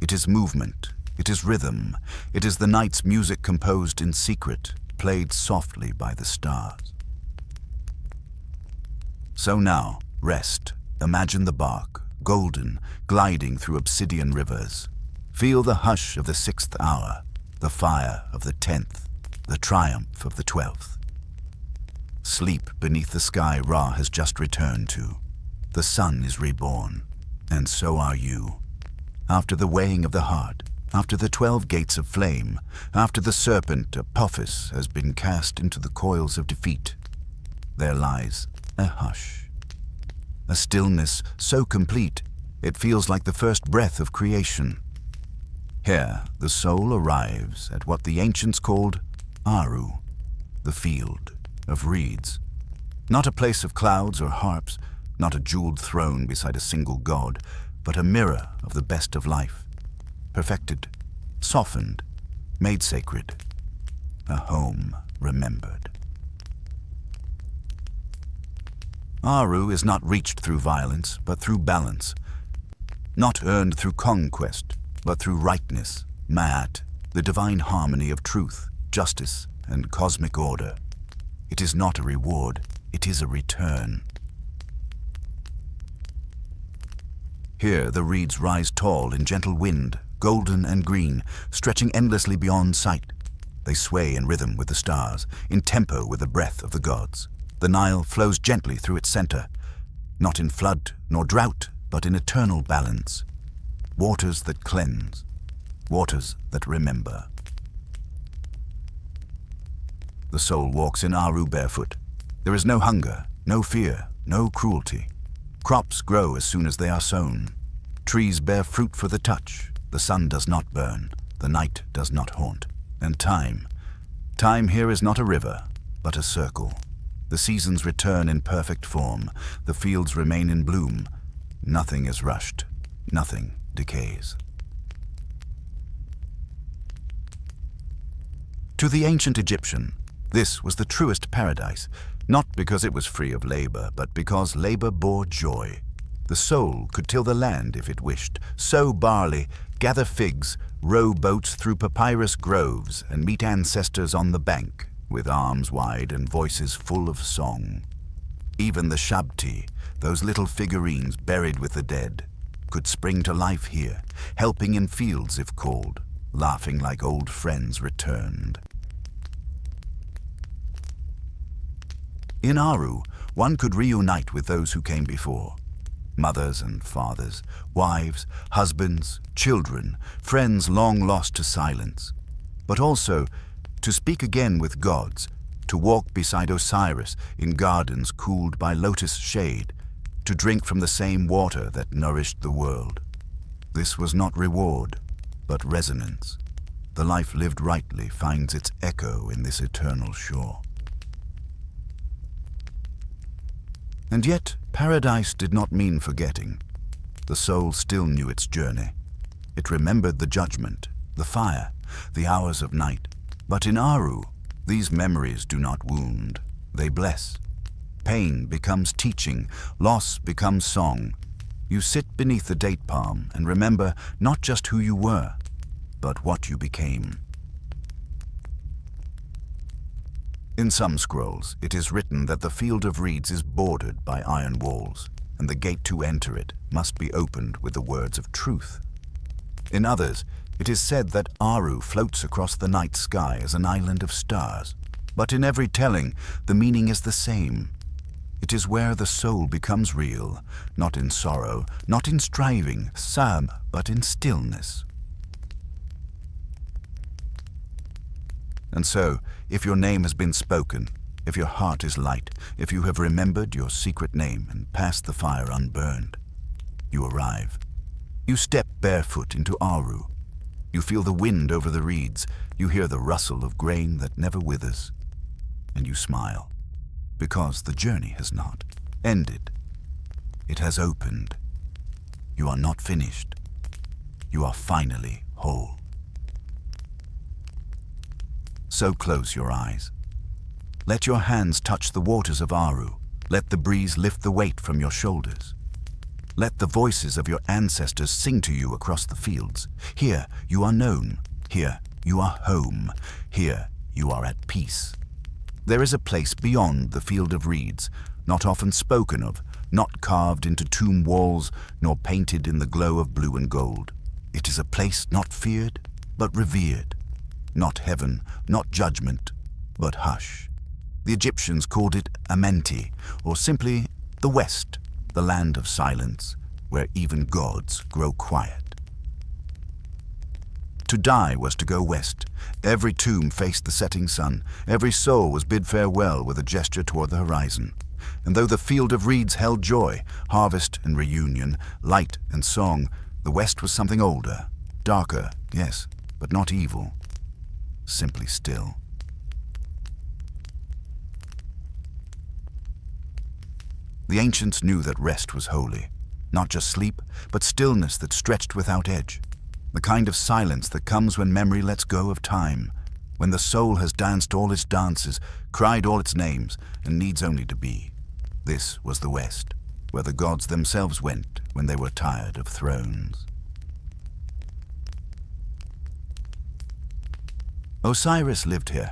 It is movement, it is rhythm, it is the night's music composed in secret, played softly by the stars. So now, rest, imagine the bark, golden, gliding through obsidian rivers. Feel the hush of the 6th hour, the fire of the 10th, the triumph of the 12th. Sleep beneath the sky Ra has just returned to. The sun is reborn, and so are you. After the weighing of the heart, after the 12 gates of flame, after the serpent Apophis has been cast into the coils of defeat, there lies a hush. A stillness so complete, it feels like the first breath of creation. Here, the soul arrives at what the ancients called Aru, the field of reeds. Not a place of clouds or harps, not a jeweled throne beside a single god, but a mirror of the best of life, perfected, softened, made sacred, a home remembered. Aru is not reached through violence, but through balance. Not earned through conquest, but through rightness, ma'at, the divine harmony of truth, justice, and cosmic order. It is not a reward, it is a return. Here the reeds rise tall in gentle wind, golden and green, stretching endlessly beyond sight. They sway in rhythm with the stars, in tempo with the breath of the gods. The Nile flows gently through its center, not in flood nor drought, but in eternal balance. Waters that cleanse, waters that remember. The soul walks in Aru barefoot. There is no hunger, no fear, no cruelty. Crops grow as soon as they are sown. Trees bear fruit for the touch. The sun does not burn. The night does not haunt. And time here is not a river, but a circle. The seasons return in perfect form. The fields remain in bloom. Nothing is rushed. Nothing decays. To the ancient Egyptian, this was the truest paradise, not because it was free of labor, but because labor bore joy. The soul could till the land if it wished, sow barley, gather figs, row boats through papyrus groves, and meet ancestors on the bank, with arms wide and voices full of song. Even the shabti, those little figurines buried with the dead, could spring to life here, helping in fields if called, laughing like old friends returned. In Aru, one could reunite with those who came before. Mothers and fathers, wives, husbands, children, friends long lost to silence. But also, to speak again with gods, to walk beside Osiris in gardens cooled by lotus shade, to drink from the same water that nourished the world. This was not reward, but resonance. The life lived rightly finds its echo in this eternal shore. And yet, paradise did not mean forgetting. The soul still knew its journey. It remembered the judgment, the fire, the hours of night. But in Aru, these memories do not wound, they bless. Pain becomes teaching, loss becomes song. You sit beneath the date palm and remember not just who you were, but what you became. In some scrolls, it is written that the field of reeds is bordered by iron walls, and the gate to enter it must be opened with the words of truth. In others, it is said that Aru floats across the night sky as an island of stars. But in every telling, the meaning is the same. It is where the soul becomes real, not in sorrow, not in striving, but in stillness. And so, if your name has been spoken, if your heart is light, if you have remembered your secret name and passed the fire unburned, you arrive. You step barefoot into Aru. You feel the wind over the reeds. You hear the rustle of grain that never withers. And you smile, because the journey has not ended. It has opened. You are not finished. You are finally whole. So close your eyes. Let your hands touch the waters of Aru. Let the breeze lift the weight from your shoulders. Let the voices of your ancestors sing to you across the fields. Here you are known. Here you are home. Here you are at peace. There is a place beyond the field of reeds, not often spoken of, not carved into tomb walls, nor painted in the glow of blue and gold. It is a place not feared, but revered. Not heaven, not judgment, but hush. The Egyptians called it Amenti, or simply the West, the land of silence, where even gods grow quiet. To die was to go west. Every tomb faced the setting sun. Every soul was bid farewell with a gesture toward the horizon. And though the field of reeds held joy, harvest and reunion, light and song, the west was something older, darker, yes, but not evil. Simply still. The ancients knew that rest was holy. Not just sleep, but stillness that stretched without edge. The kind of silence that comes when memory lets go of time, when the soul has danced all its dances, cried all its names, and needs only to be. This was the West, where the gods themselves went when they were tired of thrones. Osiris lived here,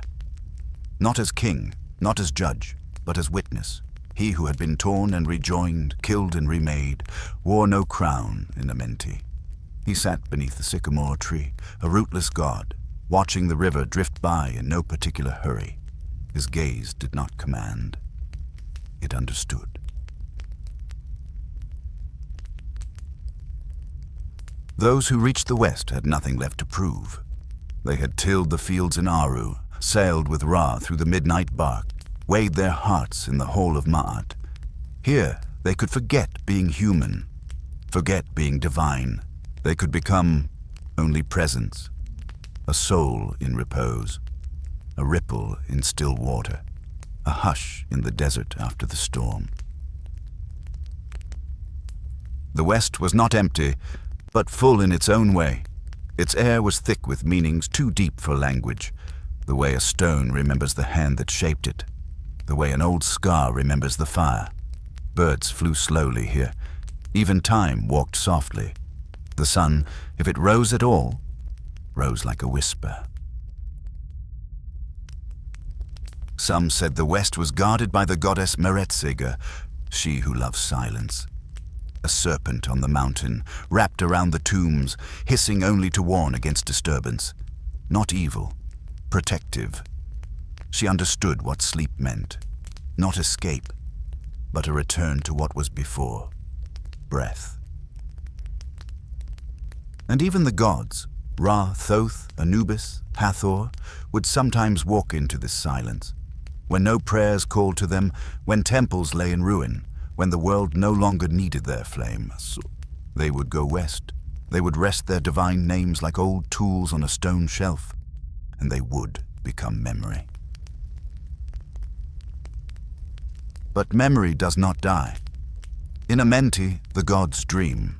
not as king, not as judge, but as witness. He who had been torn and rejoined, killed and remade, wore no crown in Amenti. He sat beneath the sycamore tree, a rootless god, watching the river drift by in no particular hurry. His gaze did not command. It understood. Those who reached the west had nothing left to prove. They had tilled the fields in Aru, sailed with Ra through the midnight bark, weighed their hearts in the hall of Ma'at. Here, they could forget being human, forget being divine. They could become only presence, a soul in repose, a ripple in still water, a hush in the desert after the storm. The West was not empty, but full in its own way. Its air was thick with meanings too deep for language, the way a stone remembers the hand that shaped it, the way an old scar remembers the fire. Birds flew slowly here. Even time walked softly. The sun, if it rose at all, rose like a whisper. Some said the West was guarded by the goddess Meretzega, she who loves silence. A serpent on the mountain, wrapped around the tombs, hissing only to warn against disturbance. Not evil, protective. She understood what sleep meant. Not escape, but a return to what was before. Breath. And even the gods, Ra, Thoth, Anubis, Hathor, would sometimes walk into this silence. When no prayers called to them, when temples lay in ruin, when the world no longer needed their flame, they would go west. They would rest their divine names like old tools on a stone shelf, and they would become memory. But memory does not die. In Amenti, the gods dream,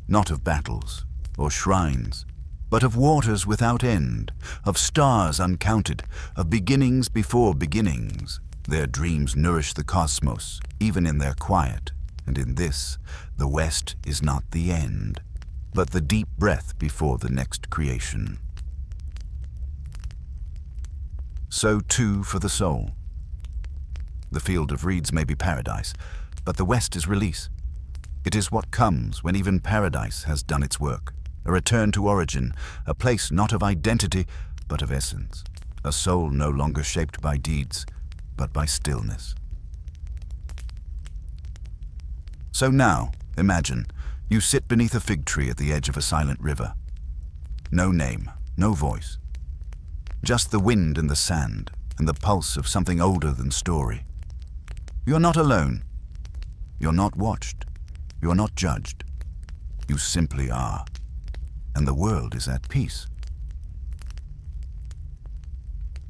not of battles or shrines, but of waters without end, of stars uncounted, of beginnings before beginnings. Their dreams nourish the cosmos, even in their quiet, and in this, the West is not the end, but the deep breath before the next creation. So too for the soul. The field of reeds may be paradise, but the West is release. It is what comes when even paradise has done its work, a return to origin, a place not of identity, but of essence, a soul no longer shaped by deeds, but by stillness. So now, imagine, you sit beneath a fig tree at the edge of a silent river. No name, no voice. Just the wind and the sand, and the pulse of something older than story. You're not alone. You're not watched. You're not judged. You simply are. And the world is at peace.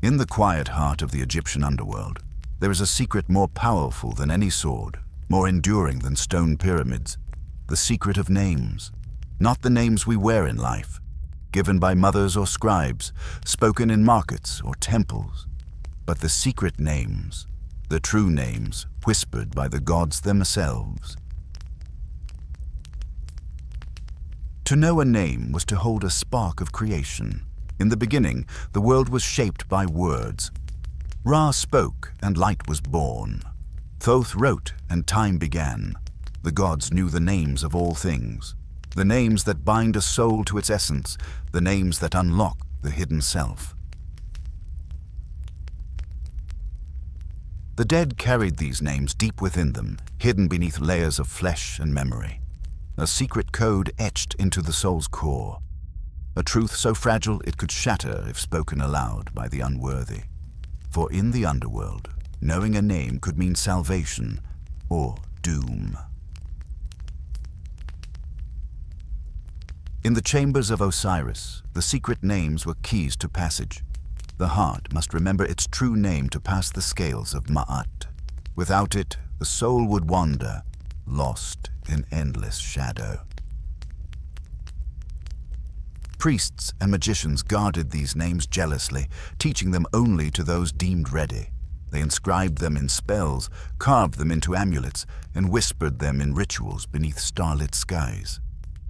In the quiet heart of the Egyptian underworld, there is a secret more powerful than any sword, more enduring than stone pyramids, the secret of names. Not the names we wear in life, given by mothers or scribes, spoken in markets or temples, but the secret names, the true names, whispered by the gods themselves. To know a name was to hold a spark of creation. In the beginning, the world was shaped by words. Ra spoke, and light was born. Thoth wrote, and time began. The gods knew the names of all things, the names that bind a soul to its essence, the names that unlock the hidden self. The dead carried these names deep within them, hidden beneath layers of flesh and memory. A secret code etched into the soul's core. A truth so fragile it could shatter if spoken aloud by the unworthy. For in the underworld, knowing a name could mean salvation or doom. In the chambers of Osiris, the secret names were keys to passage. The heart must remember its true name to pass the scales of Ma'at. Without it, the soul would wander, lost in endless shadow. Priests and magicians guarded these names jealously, teaching them only to those deemed ready. They inscribed them in spells, carved them into amulets, and whispered them in rituals beneath starlit skies.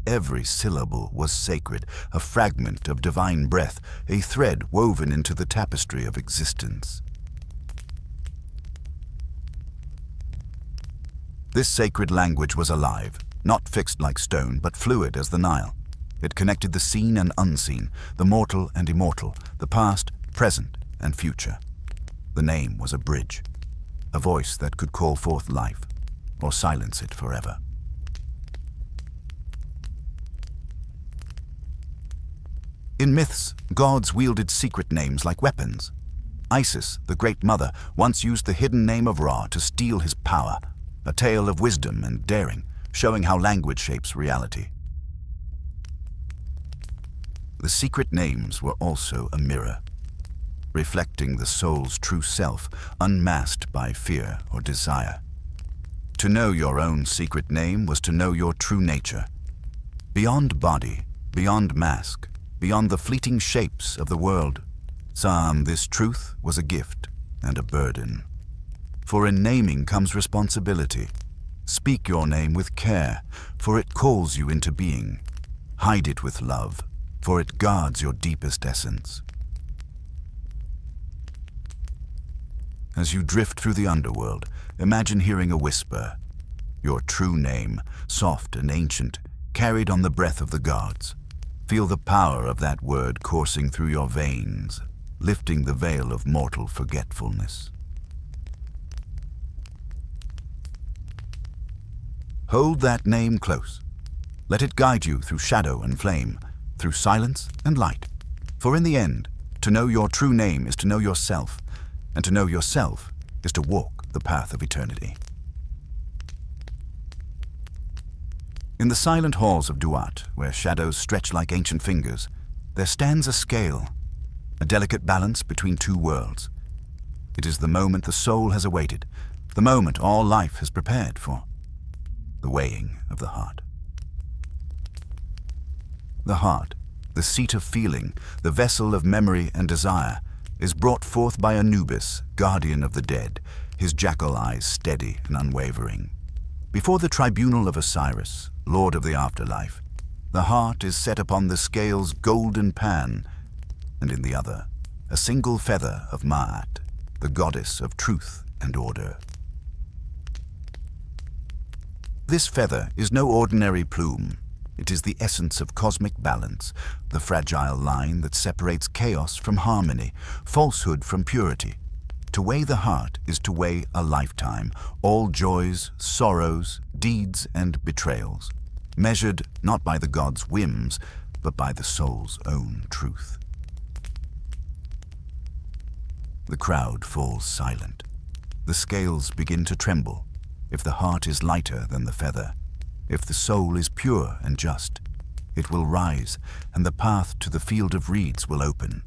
Every syllable was sacred, a fragment of divine breath, a thread woven into the tapestry of existence. This sacred language was alive, not fixed like stone, but fluid as the Nile. It connected the seen and unseen, the mortal and immortal, the past, present, and future. The name was a bridge, a voice that could call forth life, or silence it forever. In myths, gods wielded secret names like weapons. Isis, the Great Mother, once used the hidden name of Ra to steal his power, a tale of wisdom and daring, showing how language shapes reality. The secret names were also a mirror, reflecting the soul's true self, unmasked by fear or desire. To know your own secret name was to know your true nature. Beyond body, beyond mask, beyond the fleeting shapes of the world, this truth was a gift and a burden. For in naming comes responsibility. Speak your name with care, for it calls you into being. Hide it with love, for it guards your deepest essence. As you drift through the underworld, imagine hearing a whisper. Your true name, soft and ancient, carried on the breath of the gods. Feel the power of that word coursing through your veins, lifting the veil of mortal forgetfulness. Hold that name close. Let it guide you through shadow and flame, through silence and light. For in the end, to know your true name is to know yourself, and to know yourself is to walk the path of eternity. In the silent halls of Duat, where shadows stretch like ancient fingers, there stands a scale, a delicate balance between two worlds. It is the moment the soul has awaited, the moment all life has prepared for, the weighing of the heart. The heart, the seat of feeling, the vessel of memory and desire, is brought forth by Anubis, guardian of the dead, his jackal eyes steady and unwavering. Before the tribunal of Osiris, lord of the afterlife, the heart is set upon the scale's golden pan, and in the other, a single feather of Ma'at, the goddess of truth and order. This feather is no ordinary plume. It is the essence of cosmic balance, the fragile line that separates chaos from harmony, falsehood from purity. To weigh the heart is to weigh a lifetime, all joys, sorrows, deeds, and betrayals, measured not by the god's whims, but by the soul's own truth. The crowd falls silent. The scales begin to tremble. If the heart is lighter than the feather, if the soul is pure and just, it will rise, and the path to the field of reeds will open.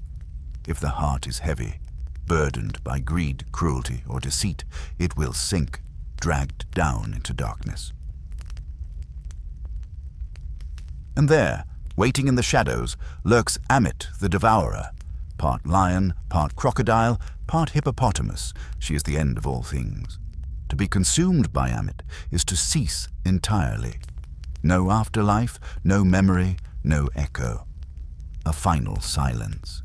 If the heart is heavy, burdened by greed, cruelty, or deceit, it will sink, dragged down into darkness. And there, waiting in the shadows, lurks Amit the Devourer, part lion, part crocodile, part hippopotamus. She is the end of all things. To be consumed by Amit is to cease entirely. No afterlife, no memory, no echo. A final silence.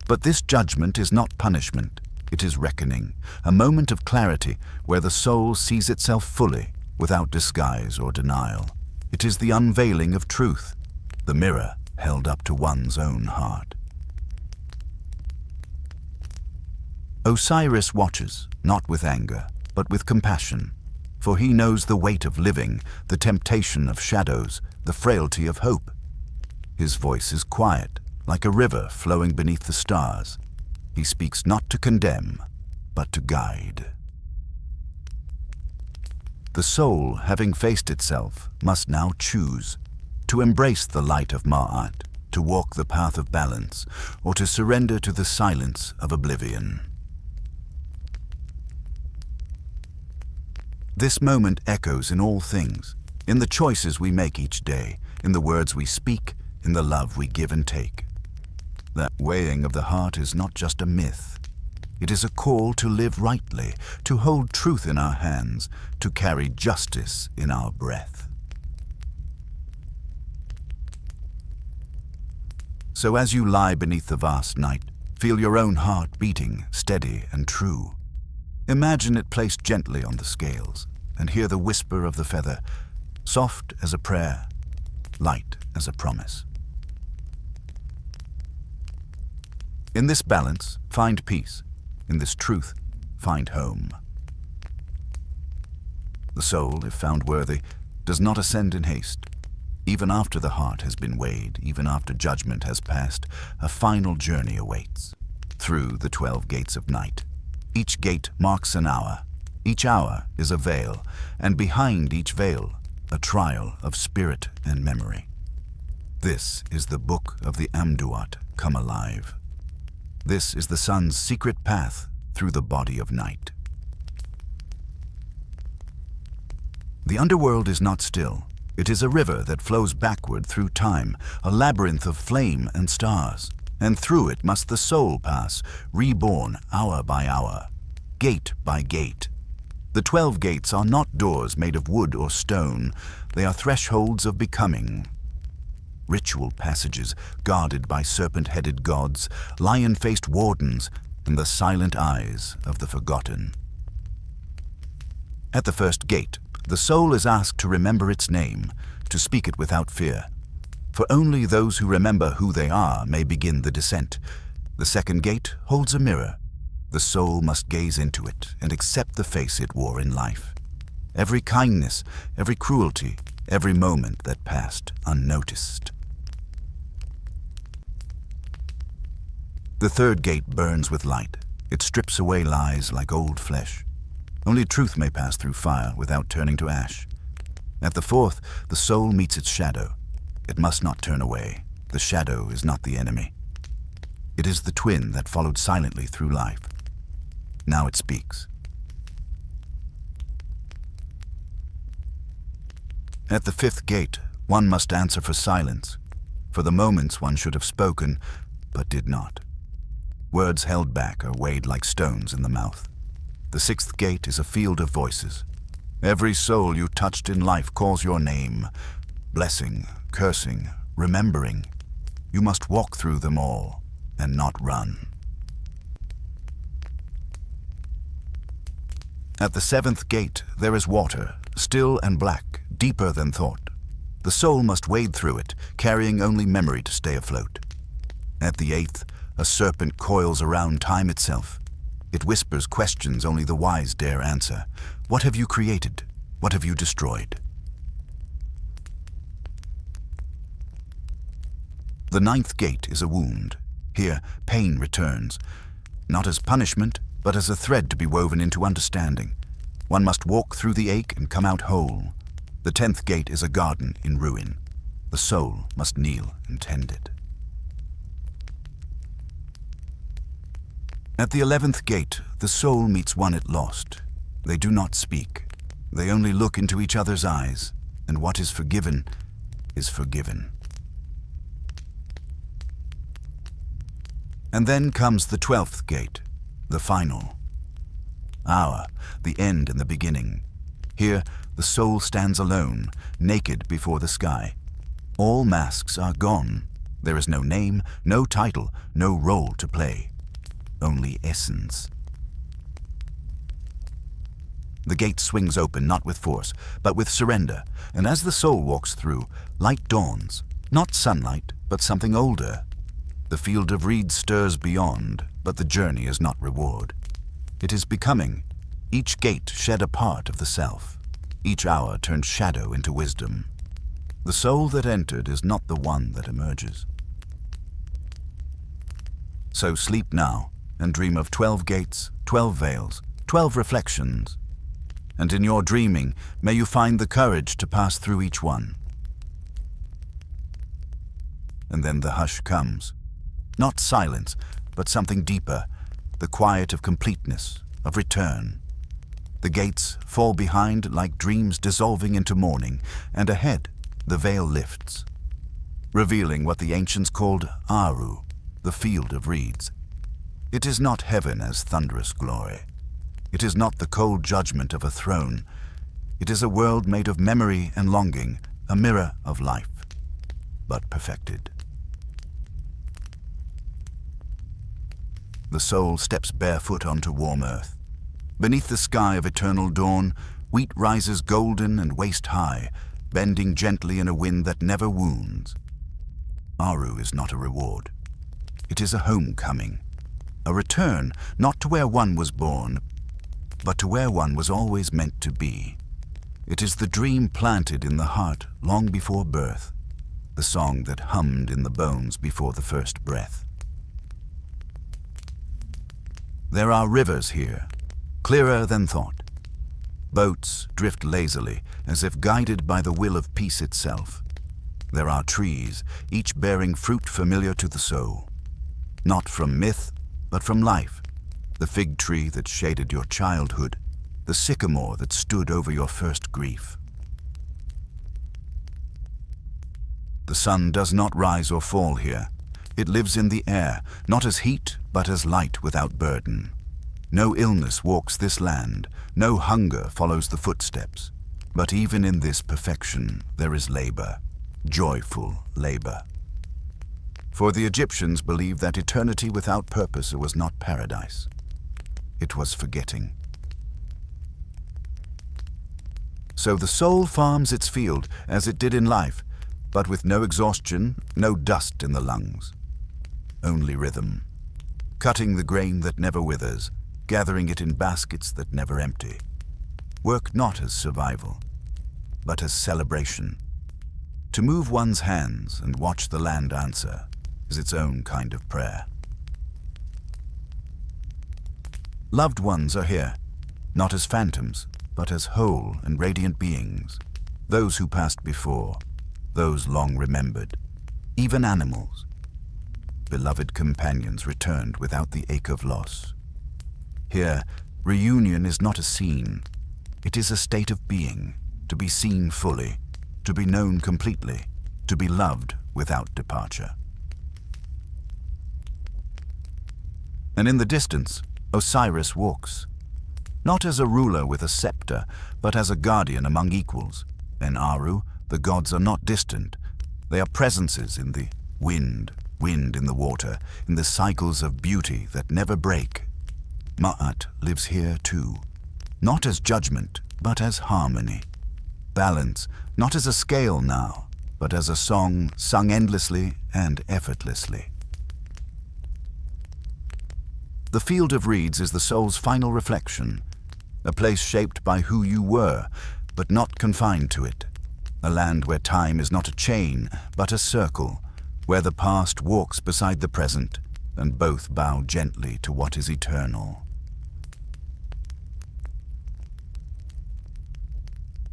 But this judgment is not punishment, it is reckoning, a moment of clarity where the soul sees itself fully, without disguise or denial. It is the unveiling of truth, the mirror held up to one's own heart. Osiris watches, not with anger, but with compassion, for he knows the weight of living, the temptation of shadows, the frailty of hope. His voice is quiet, like a river flowing beneath the stars. He speaks not to condemn, but to guide. The soul, having faced itself, must now choose. to embrace the light of Ma'at, to walk the path of balance, or to surrender to the silence of oblivion. This moment echoes in all things, in the choices we make each day, in the words we speak, in the love we give and take. That weighing of the heart is not just a myth. It is a call to live rightly, to hold truth in our hands, to carry justice in our breath. So as you lie beneath the vast night, feel your own heart beating, steady and true. Imagine it placed gently on the scales, and hear the whisper of the feather, soft as a prayer, light as a promise. In this balance, find peace. In this truth, find home. The soul, if found worthy, does not ascend in haste. Even after the heart has been weighed, even after judgment has passed, a final journey awaits, through the 12 gates of night. Each gate marks an hour. Each hour is a veil, and behind each veil, a trial of spirit and memory. This is the book of the Duat come alive. This is the sun's secret path through the body of night. The underworld is not still. It is a river that flows backward through time, a labyrinth of flame and stars. And through it must the soul pass, reborn hour by hour, gate by gate. The 12 gates are not doors made of wood or stone. They are thresholds of becoming. Ritual passages guarded by serpent-headed gods, lion-faced wardens, and the silent eyes of the forgotten. At the first gate, the soul is asked to remember its name, to speak it without fear. For only those who remember who they are may begin the descent. The second gate holds a mirror. The soul must gaze into it and accept the face it wore in life. Every kindness, every cruelty, every moment that passed unnoticed. The third gate burns with light. It strips away lies like old flesh. Only truth may pass through fire without turning to ash. At the fourth, the soul meets its shadow. It must not turn away. The shadow is not the enemy. It is the twin that followed silently through life. Now it speaks. At the fifth gate, one must answer for silence, for the moments one should have spoken, but did not. Words held back are weighed like stones in the mouth. The sixth gate is a field of voices. Every soul you touched in life calls your name, blessing, cursing, remembering. You must walk through them all and not run. At the seventh gate, there is water, still and black, deeper than thought. The soul must wade through it, carrying only memory to stay afloat. At the eighth, a serpent coils around time itself. It whispers questions only the wise dare answer. What have you created? What have you destroyed? The ninth gate is a wound. Here, pain returns, not as punishment, but as a thread to be woven into understanding. One must walk through the ache and come out whole. The 10th gate is a garden in ruin. The soul must kneel and tend it. At the 11th gate, the soul meets one it lost. They do not speak. They only look into each other's eyes, and what is forgiven is forgiven. And then comes the 12th gate, the final. The end and the beginning. Here, the soul stands alone, naked before the sky. All masks are gone. There is no name, no title, no role to play. Only essence. The gate swings open not with force, but with surrender, and as the soul walks through, light dawns. Not sunlight, but something older. The field of reeds stirs beyond, but the journey is not reward. It is becoming. Each gate shed a part of the self. Each hour turned shadow into wisdom. The soul that entered is not the one that emerges. So sleep now, and dream of 12 gates, 12 veils, 12 reflections. And in your dreaming, may you find the courage to pass through each one. and then the hush comes. Not silence, but something deeper, the quiet of completeness, of return. The gates fall behind like dreams dissolving into morning, and ahead the veil lifts, revealing what the ancients called Aru, the field of reeds. It is not heaven as thunderous glory. It is not the cold judgment of a throne. It is a world made of memory and longing, a mirror of life, but perfected. The soul steps barefoot onto warm earth. Beneath the sky of eternal dawn, wheat rises golden and waist-high, bending gently in a wind that never wounds. Aru is not a reward. It is a homecoming, a return not to where one was born, but to where one was always meant to be. It is the dream planted in the heart long before birth, the song that hummed in the bones before the first breath. There are rivers here, clearer than thought. Boats drift lazily, as if guided by the will of peace itself. There are trees, each bearing fruit familiar to the soul. Not from myth, but from life. The fig tree that shaded your childhood, the sycamore that stood over your first grief. The sun does not rise or fall here. It lives in the air, not as heat, but as light without burden. No illness walks this land, no hunger follows the footsteps. But even in this perfection, there is labor, joyful labor. For the Egyptians believed that eternity without purpose was not paradise. It was forgetting. So the soul farms its field as it did in life, but with no exhaustion, no dust in the lungs. Only rhythm, cutting the grain that never withers, gathering it in baskets that never empty. Work not as survival, but as celebration. To move one's hands and watch the land answer is its own kind of prayer. Loved ones are here, not as phantoms, but as whole and radiant beings. Those who passed before, those long remembered, even animals. Beloved companions returned without the ache of loss. Here, reunion is not a scene. It is a state of being, to be seen fully, to be known completely, to be loved without departure. And in the distance, Osiris walks, not as a ruler with a scepter, but as a guardian among equals. In Aru, the gods are not distant. They are presences in the wind in the water, in the cycles of beauty that never break. Ma'at lives here too, not as judgment, but as harmony. Balance, not as a scale now, but as a song sung endlessly and effortlessly. The field of reeds is the soul's final reflection, a place shaped by who you were, but not confined to it. A land where time is not a chain, but a circle, where the past walks beside the present, and both bow gently to what is eternal.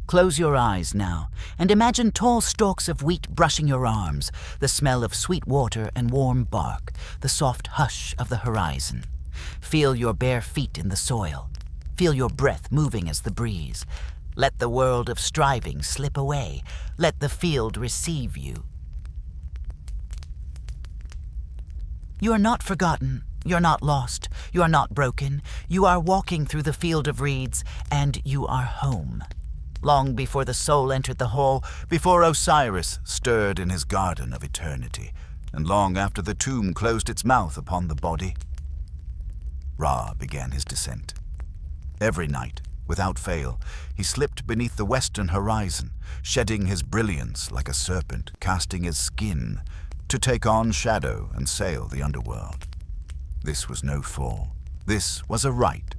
Close your eyes now, and imagine tall stalks of wheat brushing your arms, the smell of sweet water and warm bark, the soft hush of the horizon. Feel your bare feet in the soil. Feel your breath moving as the breeze. Let the world of striving slip away. Let the field receive you. You are not forgotten. You're not lost. You are not broken. You are walking through the field of reeds, and you are home. Long before the soul entered the hall, before Osiris stirred in his garden of eternity, and long after the tomb closed its mouth upon the body, Ra began his descent. Every night, without fail, he slipped beneath the western horizon, shedding his brilliance like a serpent, casting his skin, to take on shadow and sail the underworld. This was no fall. This was a rite.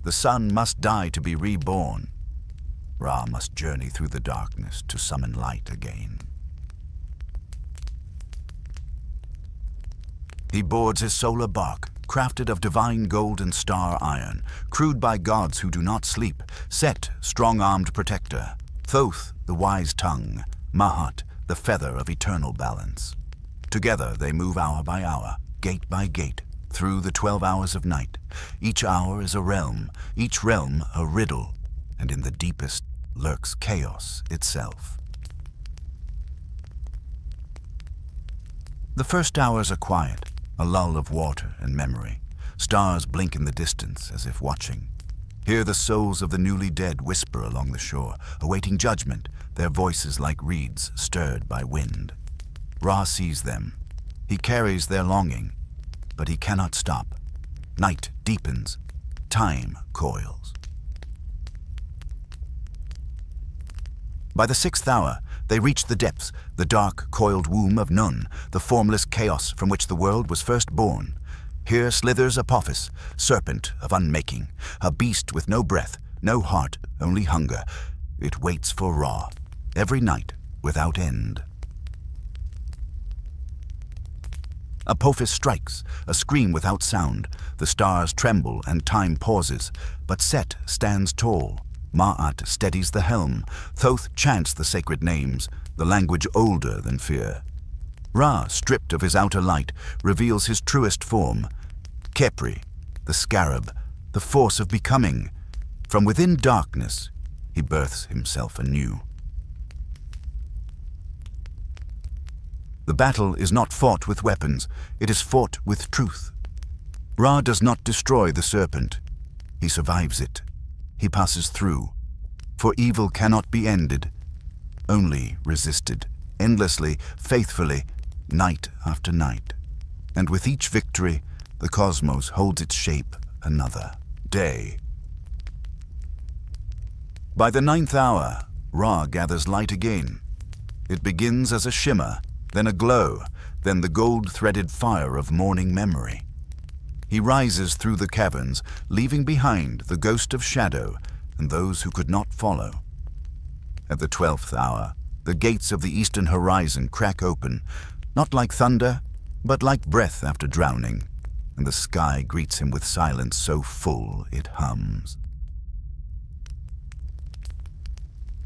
The sun must die to be reborn. Ra must journey through the darkness to summon light again. He boards his solar bark, crafted of divine gold and star iron, crewed by gods who do not sleep, Set, strong-armed protector, Thoth, the wise tongue, Mahat, the feather of eternal balance. Together they move hour by hour, gate by gate, through the 12 hours of night. Each hour is a realm, each realm a riddle, and in the deepest lurks chaos itself. The first hours are quiet, a lull of water and memory. Stars blink in the distance as if watching. Here the souls of the newly dead whisper along the shore, awaiting judgment, their voices like reeds stirred by wind. Ra sees them. He carries their longing, but he cannot stop. Night deepens. Time coils. By the 6th hour, they reach the depths, the dark, coiled womb of Nun, the formless chaos from which the world was first born. Here slithers Apophis, serpent of unmaking, a beast with no breath, no heart, only hunger. It waits for Ra, every night, without end. Apophis strikes, a scream without sound. The stars tremble and time pauses, but Set stands tall. Ma'at steadies the helm. Thoth chants the sacred names, the language older than fear. Ra, stripped of his outer light, reveals his truest form. Khepri, the scarab, the force of becoming. From within darkness, he births himself anew. The battle is not fought with weapons, it is fought with truth. Ra does not destroy the serpent. He survives it. He passes through. For evil cannot be ended, only resisted, endlessly, faithfully, night after night. And with each victory, the cosmos holds its shape another day. By the 9th hour, Ra gathers light again. It begins as a shimmer, then a glow, then the gold-threaded fire of morning memory. He rises through the caverns, leaving behind the ghost of shadow and those who could not follow. At the 12th hour, the gates of the eastern horizon crack open, not like thunder, but like breath after drowning, and the sky greets him with silence so full it hums.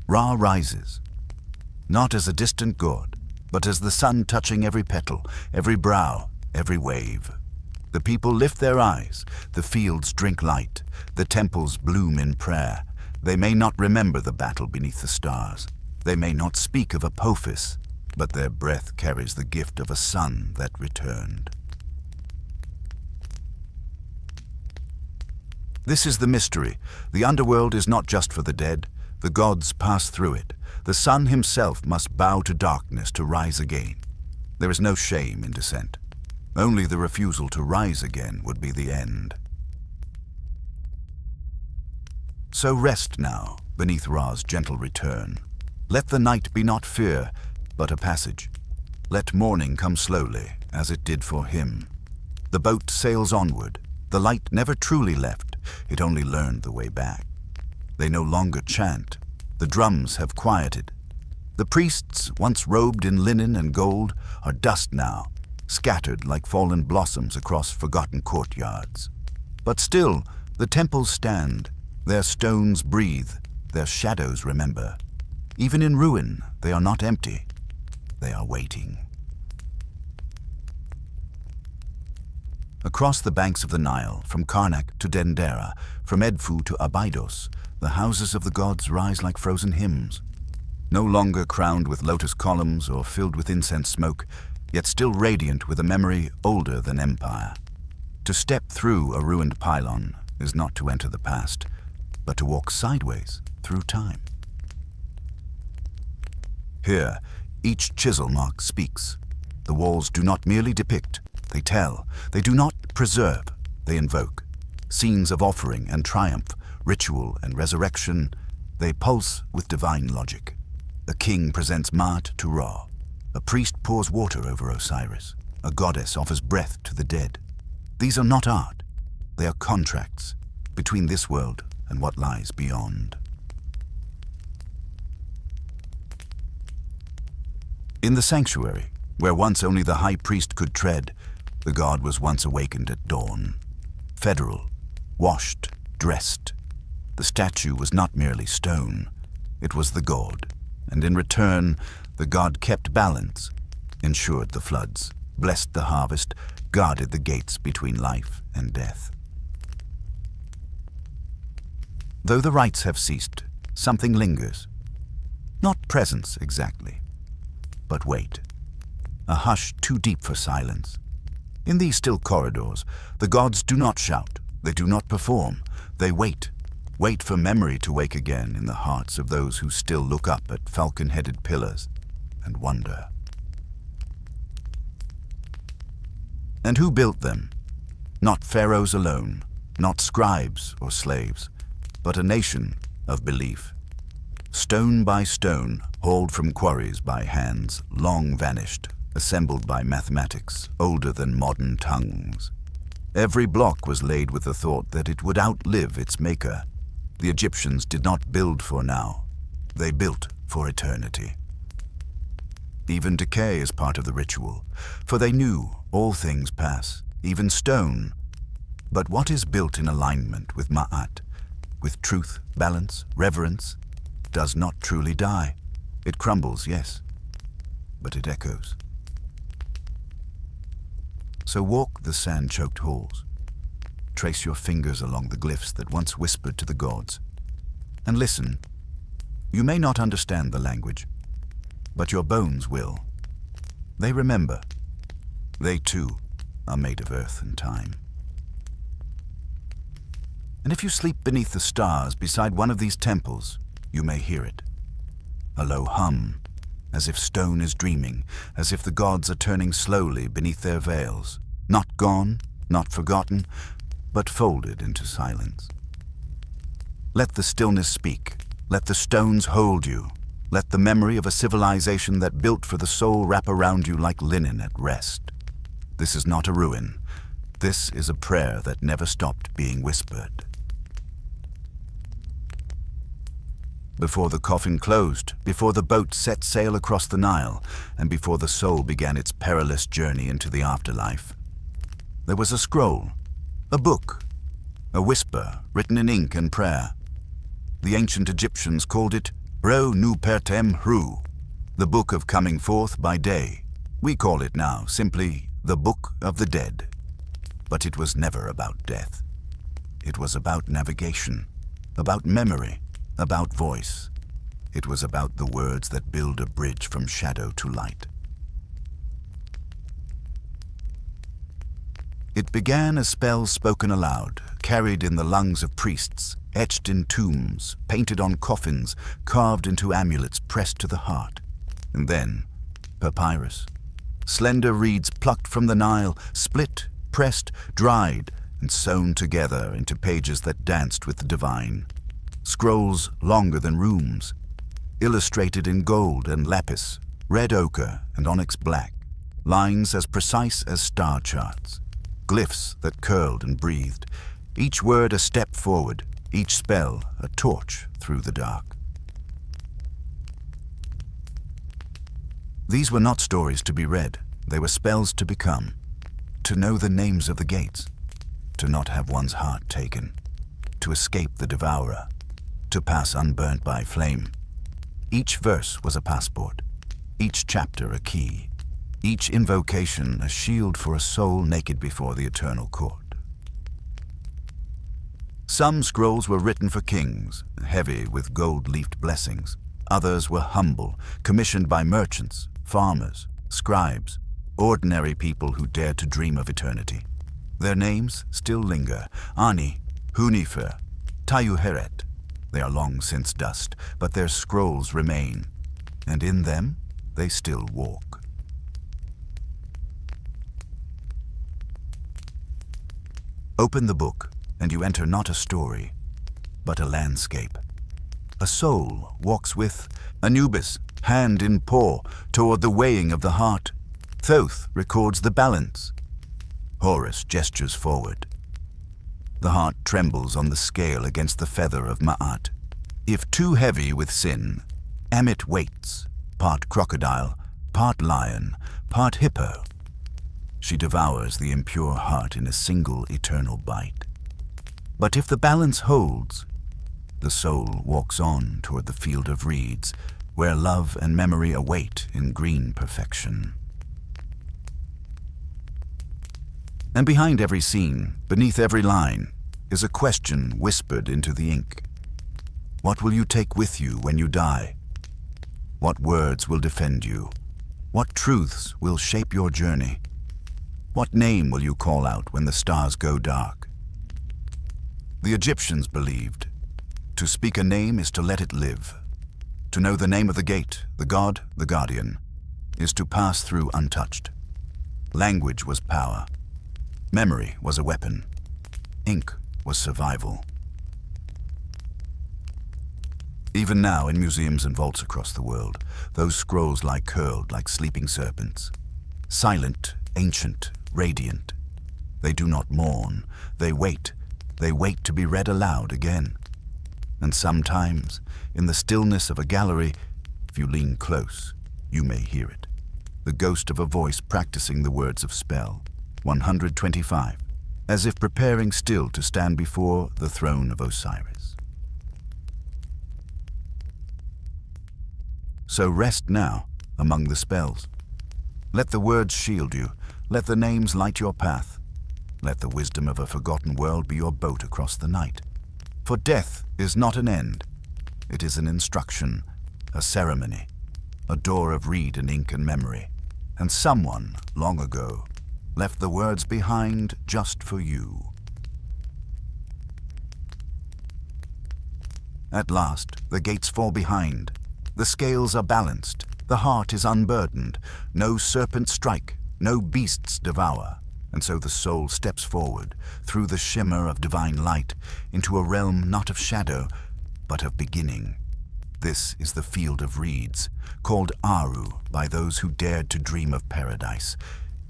Ra rises, not as a distant god, but as the sun touching every petal, every brow, every wave. The people lift their eyes, the fields drink light, the temples bloom in prayer. They may not remember the battle beneath the stars. They may not speak of Apophis, but their breath carries the gift of a sun that returned. This is the mystery. The underworld is not just for the dead. The gods pass through it. The sun himself must bow to darkness to rise again. There is no shame in descent. Only the refusal to rise again would be the end. So rest now beneath Ra's gentle return. Let the night be not fear, but a passage. Let morning come slowly, as it did for him. The boat sails onward. The light never truly left. It only learned the way back. They no longer chant. The drums have quieted. The priests, once robed in linen and gold, are dust now, scattered like fallen blossoms across forgotten courtyards. But still, the temples stand. Their stones breathe. Their shadows remember. Even in ruin, they are not empty. They are waiting. Across the banks of the Nile, from Karnak to Dendera, from Edfu to Abydos, the houses of the gods rise like frozen hymns. No longer crowned with lotus columns or filled with incense smoke, yet still radiant with a memory older than empire. To step through a ruined pylon is not to enter the past, but to walk sideways through time. Here, each chisel mark speaks. The walls do not merely depict, they tell. They do not preserve, they invoke. Scenes of offering and triumph, ritual and resurrection, they pulse with divine logic. A king presents Maat to Ra. A priest pours water over Osiris. A goddess offers breath to the dead. These are not art. They are contracts between this world and what lies beyond. In the sanctuary, where once only the high priest could tread, the god was once awakened at dawn. Federal, washed, dressed. The statue was not merely stone. It was the god, and in return, the god kept balance, ensured the floods. blessed the harvest, guarded the gates between life and death. Though the rites have ceased, something lingers. Not presence exactly, but wait. A hush too deep for silence. In these still corridors, the gods do not shout, they do not perform, they wait. Wait for memory to wake again in the hearts of those who still look up at falcon-headed pillars and wonder. And who built them? Not pharaohs alone, not scribes or slaves, but a nation of belief. Stone by stone, hauled from quarries by hands long vanished, assembled by mathematics older than modern tongues. Every block was laid with the thought that it would outlive its maker. The Egyptians did not build for now, they built for eternity. Even decay is part of the ritual, for they knew all things pass, even stone. But what is built in alignment with Ma'at, with truth, balance, reverence, does not truly die. It crumbles, yes, but it echoes. So walk the sand-choked halls. Trace your fingers along the glyphs that once whispered to the gods. And listen. You may not understand the language, but your bones will. They remember. They too are made of earth and time. And if you sleep beneath the stars beside one of these temples, you may hear it. A low hum, as if stone is dreaming, as if the gods are turning slowly beneath their veils, not gone, not forgotten, but folded into silence. Let the stillness speak. Let the stones hold you. Let the memory of a civilization that built for the soul wrap around you like linen at rest. This is not a ruin. This is a prayer that never stopped being whispered. Before the coffin closed, before the boat set sail across the Nile, and before the soul began its perilous journey into the afterlife, there was a scroll, a book, a whisper written in ink and prayer. The ancient Egyptians called it Ro Nu Pertem Hru, the Book of Coming Forth by Day. We call it now simply the Book of the Dead. But it was never about death. It was about navigation, about memory, about voice. It was about the words that build a bridge from shadow to light. It began as spells spoken aloud, carried in the lungs of priests, etched in tombs, painted on coffins, carved into amulets pressed to the heart. And then, papyrus. Slender reeds plucked from the Nile, split, pressed, dried, and sewn together into pages that danced with the divine. Scrolls longer than rooms, illustrated in gold and lapis, red ochre and onyx black, lines as precise as star charts, glyphs that curled and breathed, each word a step forward, each spell a torch through the dark. These were not stories to be read, they were spells to become, to know the names of the gates, to not have one's heart taken, to escape the devourer, to pass unburnt by flame. Each verse was a passport, each chapter a key, each invocation a shield for a soul naked before the eternal court. Some scrolls were written for kings, heavy with gold-leafed blessings. Others were humble, commissioned by merchants, farmers, scribes, ordinary people who dared to dream of eternity. Their names still linger: Ani, Hunifer, Tayuheret. They are long since dust, but their scrolls remain, and in them they still walk. Open the book, and you enter not a story, but a landscape. A soul walks with Anubis, hand in paw, toward the weighing of the heart. Thoth records the balance. Horus gestures forward. The heart trembles on the scale against the feather of Ma'at. If too heavy with sin, Amit waits, part crocodile, part lion, part hippo. She devours the impure heart in a single eternal bite. But if the balance holds, the soul walks on toward the field of reeds, where love and memory await in green perfection. And behind every scene, beneath every line, is a question whispered into the ink. What will you take with you when you die? What words will defend you? What truths will shape your journey? What name will you call out when the stars go dark? The Egyptians believed, to speak a name is to let it live. To know the name of the gate, the god, the guardian, is to pass through untouched. Language was power. Memory was a weapon. Ink was survival. Even now, in museums and vaults across the world, those scrolls lie curled like sleeping serpents. Silent, ancient, radiant. They do not mourn. They wait. They wait to be read aloud again. And sometimes, in the stillness of a gallery, if you lean close, you may hear it. The ghost of a voice practicing the words of spell. 125, as if preparing still to stand before the throne of Osiris. So rest now among the spells. Let the words shield you. Let the names light your path. Let the wisdom of a forgotten world be your boat across the night. For death is not an end. It is an instruction, a ceremony, a door of reed and ink and memory. And someone, long ago, left the words behind just for you. At last, the gates fall behind. The scales are balanced. The heart is unburdened. No serpents strike, no beasts devour. And so the soul steps forward, through the shimmer of divine light, into a realm not of shadow, but of beginning. This is the field of reeds, called Aru by those who dared to dream of paradise.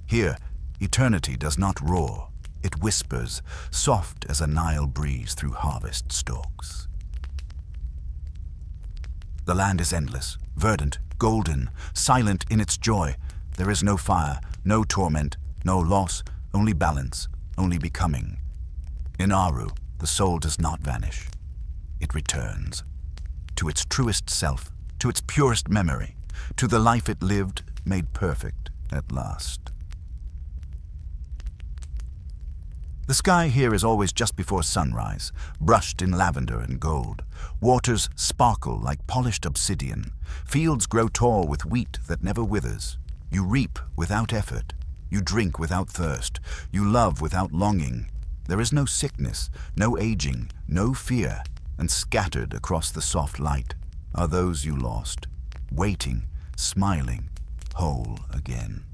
Here, eternity does not roar. It whispers, soft as a Nile breeze through harvest stalks. The land is endless, verdant, golden, silent in its joy. There is no fire, no torment, no loss, only balance, only becoming. In Aru, the soul does not vanish. It returns to its truest self, to its purest memory, to the life it lived, made perfect at last. The sky here is always just before sunrise, brushed in lavender and gold. Waters sparkle like polished obsidian. Fields grow tall with wheat that never withers. You reap without effort. You drink without thirst. You love without longing. There is no sickness, no aging, no fear. And scattered across the soft light are those you lost, waiting, smiling, whole again.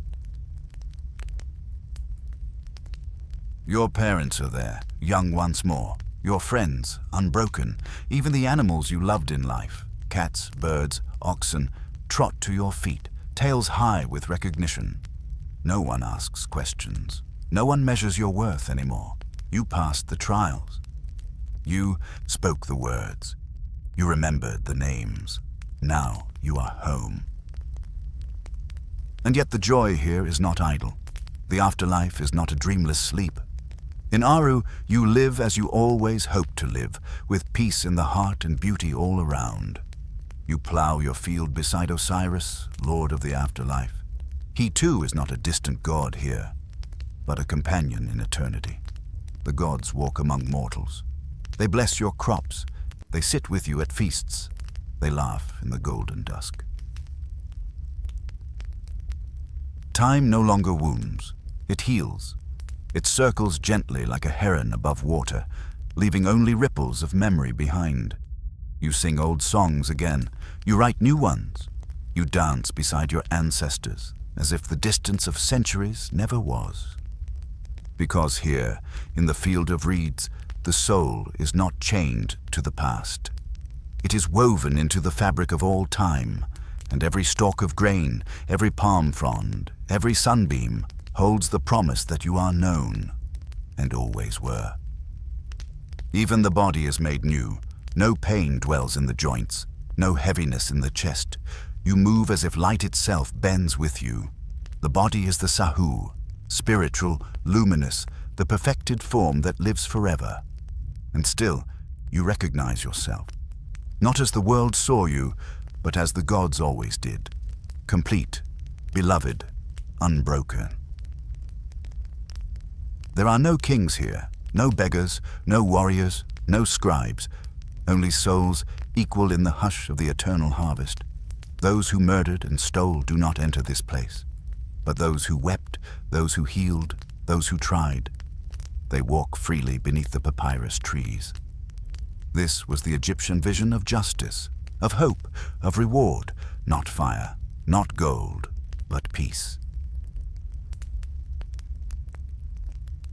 Your parents are there, young once more. Your friends, unbroken. Even the animals you loved in life, cats, birds, oxen, trot to your feet, tails high with recognition. No one asks questions. No one measures your worth anymore. You passed the trials. You spoke the words. You remembered the names. Now you are home. And yet the joy here is not idle. The afterlife is not a dreamless sleep. In Aru, you live as you always hoped to live, with peace in the heart and beauty all around. You plow your field beside Osiris, Lord of the afterlife. He too is not a distant god here, but a companion in eternity. The gods walk among mortals. They bless your crops. They sit with you at feasts. They laugh in the golden dusk. Time no longer wounds. It heals. It circles gently like a heron above water, leaving only ripples of memory behind. You sing old songs again. You write new ones. You dance beside your ancestors, as if the distance of centuries never was. Because here, in the field of reeds, the soul is not chained to the past. It is woven into the fabric of all time, and every stalk of grain, every palm frond, every sunbeam holds the promise that you are known, and always were. Even the body is made new. No pain dwells in the joints, no heaviness in the chest. You move as if light itself bends with you. The body is the Sahu, spiritual, luminous, the perfected form that lives forever. And still, you recognize yourself. Not as the world saw you, but as the gods always did. Complete, beloved, unbroken. There are no kings here, no beggars, no warriors, no scribes, only souls equal in the hush of the eternal harvest. Those who murdered and stole do not enter this place, but those who wept, those who healed, those who tried, they walk freely beneath the papyrus trees. This was the Egyptian vision of justice, of hope, of reward, not fire, not gold, but peace.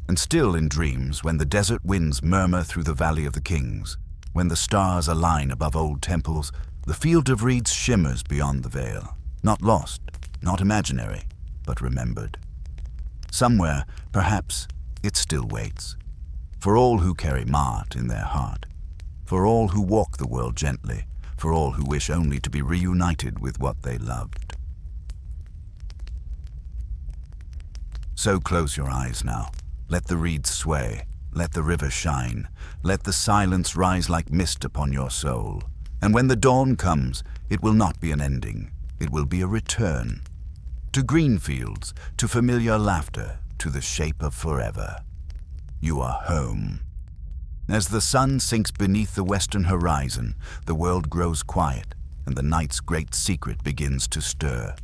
And still in dreams, when the desert winds murmur through the Valley of the Kings, when the stars align above old temples, the field of reeds shimmers beyond the veil, not lost, not imaginary, but remembered. Somewhere, perhaps, it still waits, for all who carry Ma'at in their heart, for all who walk the world gently, for all who wish only to be reunited with what they loved. So close your eyes now. Let the reeds sway, let the river shine, let the silence rise like mist upon your soul. And when the dawn comes, it will not be an ending, it will be a return. To green fields, to familiar laughter, to the shape of forever. You are home. As the sun sinks beneath the western horizon, the world grows quiet, and the night's great secret begins to stir.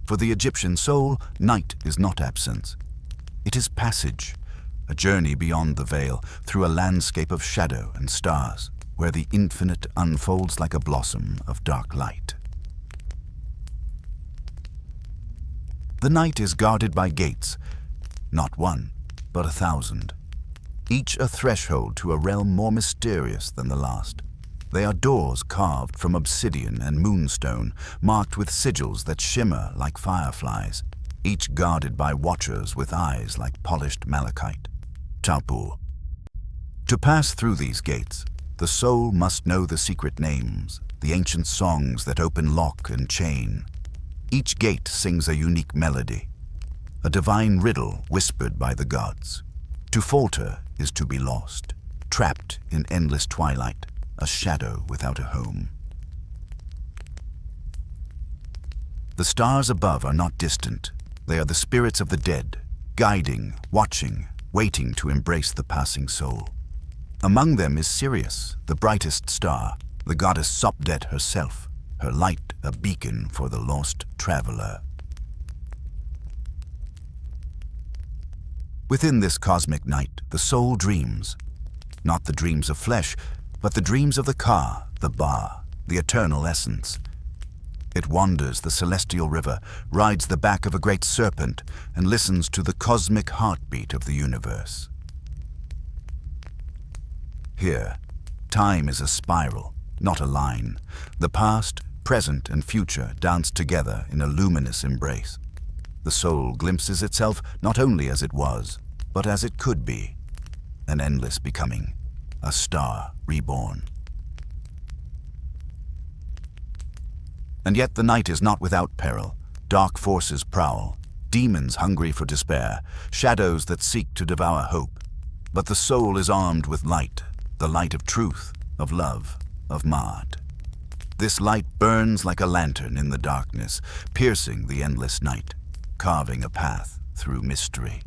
For the Egyptian soul, night is not absence. It is passage, a journey beyond the veil, through a landscape of shadow and stars, where the infinite unfolds like a blossom of dark light. The night is guarded by gates, not one, but 1,000. Each a threshold to a realm more mysterious than the last. They are doors carved from obsidian and moonstone, marked with sigils that shimmer like fireflies, each guarded by watchers with eyes like polished malachite. Tapu. To pass through these gates, the soul must know the secret names, the ancient songs that open lock and chain. Each gate sings a unique melody, a divine riddle whispered by the gods. To falter is to be lost, trapped in endless twilight, a shadow without a home. The stars above are not distant. They are the spirits of the dead, guiding, watching, waiting to embrace the passing soul. Among them is Sirius, the brightest star, the goddess Sopdet herself, her light a beacon for the lost traveler. Within this cosmic night, the soul dreams, not the dreams of flesh, but the dreams of the Ka, the Ba, the eternal essence. It wanders the celestial river, rides the back of a great serpent, and listens to the cosmic heartbeat of the universe. Here, time is a spiral, not a line. The past, present, and future dance together in a luminous embrace. The soul glimpses itself not only as it was, but as it could be, an endless becoming, a star reborn. And yet the night is not without peril. Dark forces prowl, demons hungry for despair, shadows that seek to devour hope. But the soul is armed with light, the light of truth, of love, of Ma'at. This light burns like a lantern in the darkness, piercing the endless night, carving a path through mystery.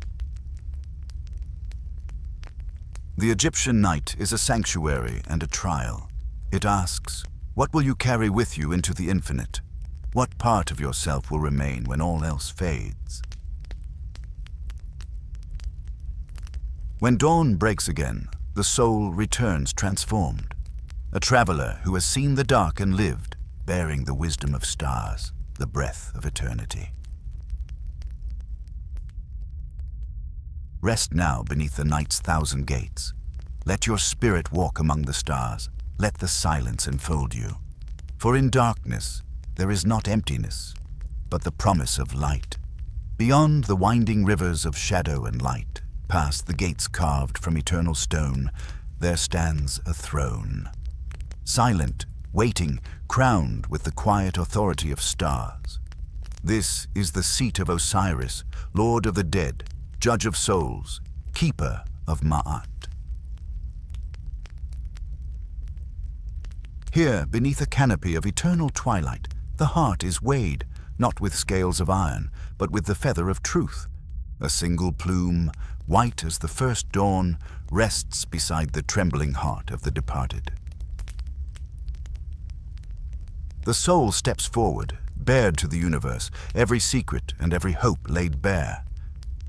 The Egyptian night is a sanctuary and a trial. It asks, what will you carry with you into the infinite? What part of yourself will remain when all else fades? When dawn breaks again, the soul returns transformed. A traveler who has seen the dark and lived, bearing the wisdom of stars, the breath of eternity. Rest now beneath the night's 1,000 gates. Let your spirit walk among the stars. Let the silence enfold you. For in darkness there is not emptiness, but the promise of light. Beyond the winding rivers of shadow and light, past the gates carved from eternal stone, there stands a throne. Silent, waiting, crowned with the quiet authority of stars. This is the seat of Osiris, Lord of the dead, Judge of souls, Keeper of Ma'at. Here, beneath a canopy of eternal twilight, the heart is weighed, not with scales of iron, but with the feather of truth, A single plume, white as the first dawn, rests beside the trembling heart of the departed. The soul steps forward, bared to the universe, every secret and every hope laid bare.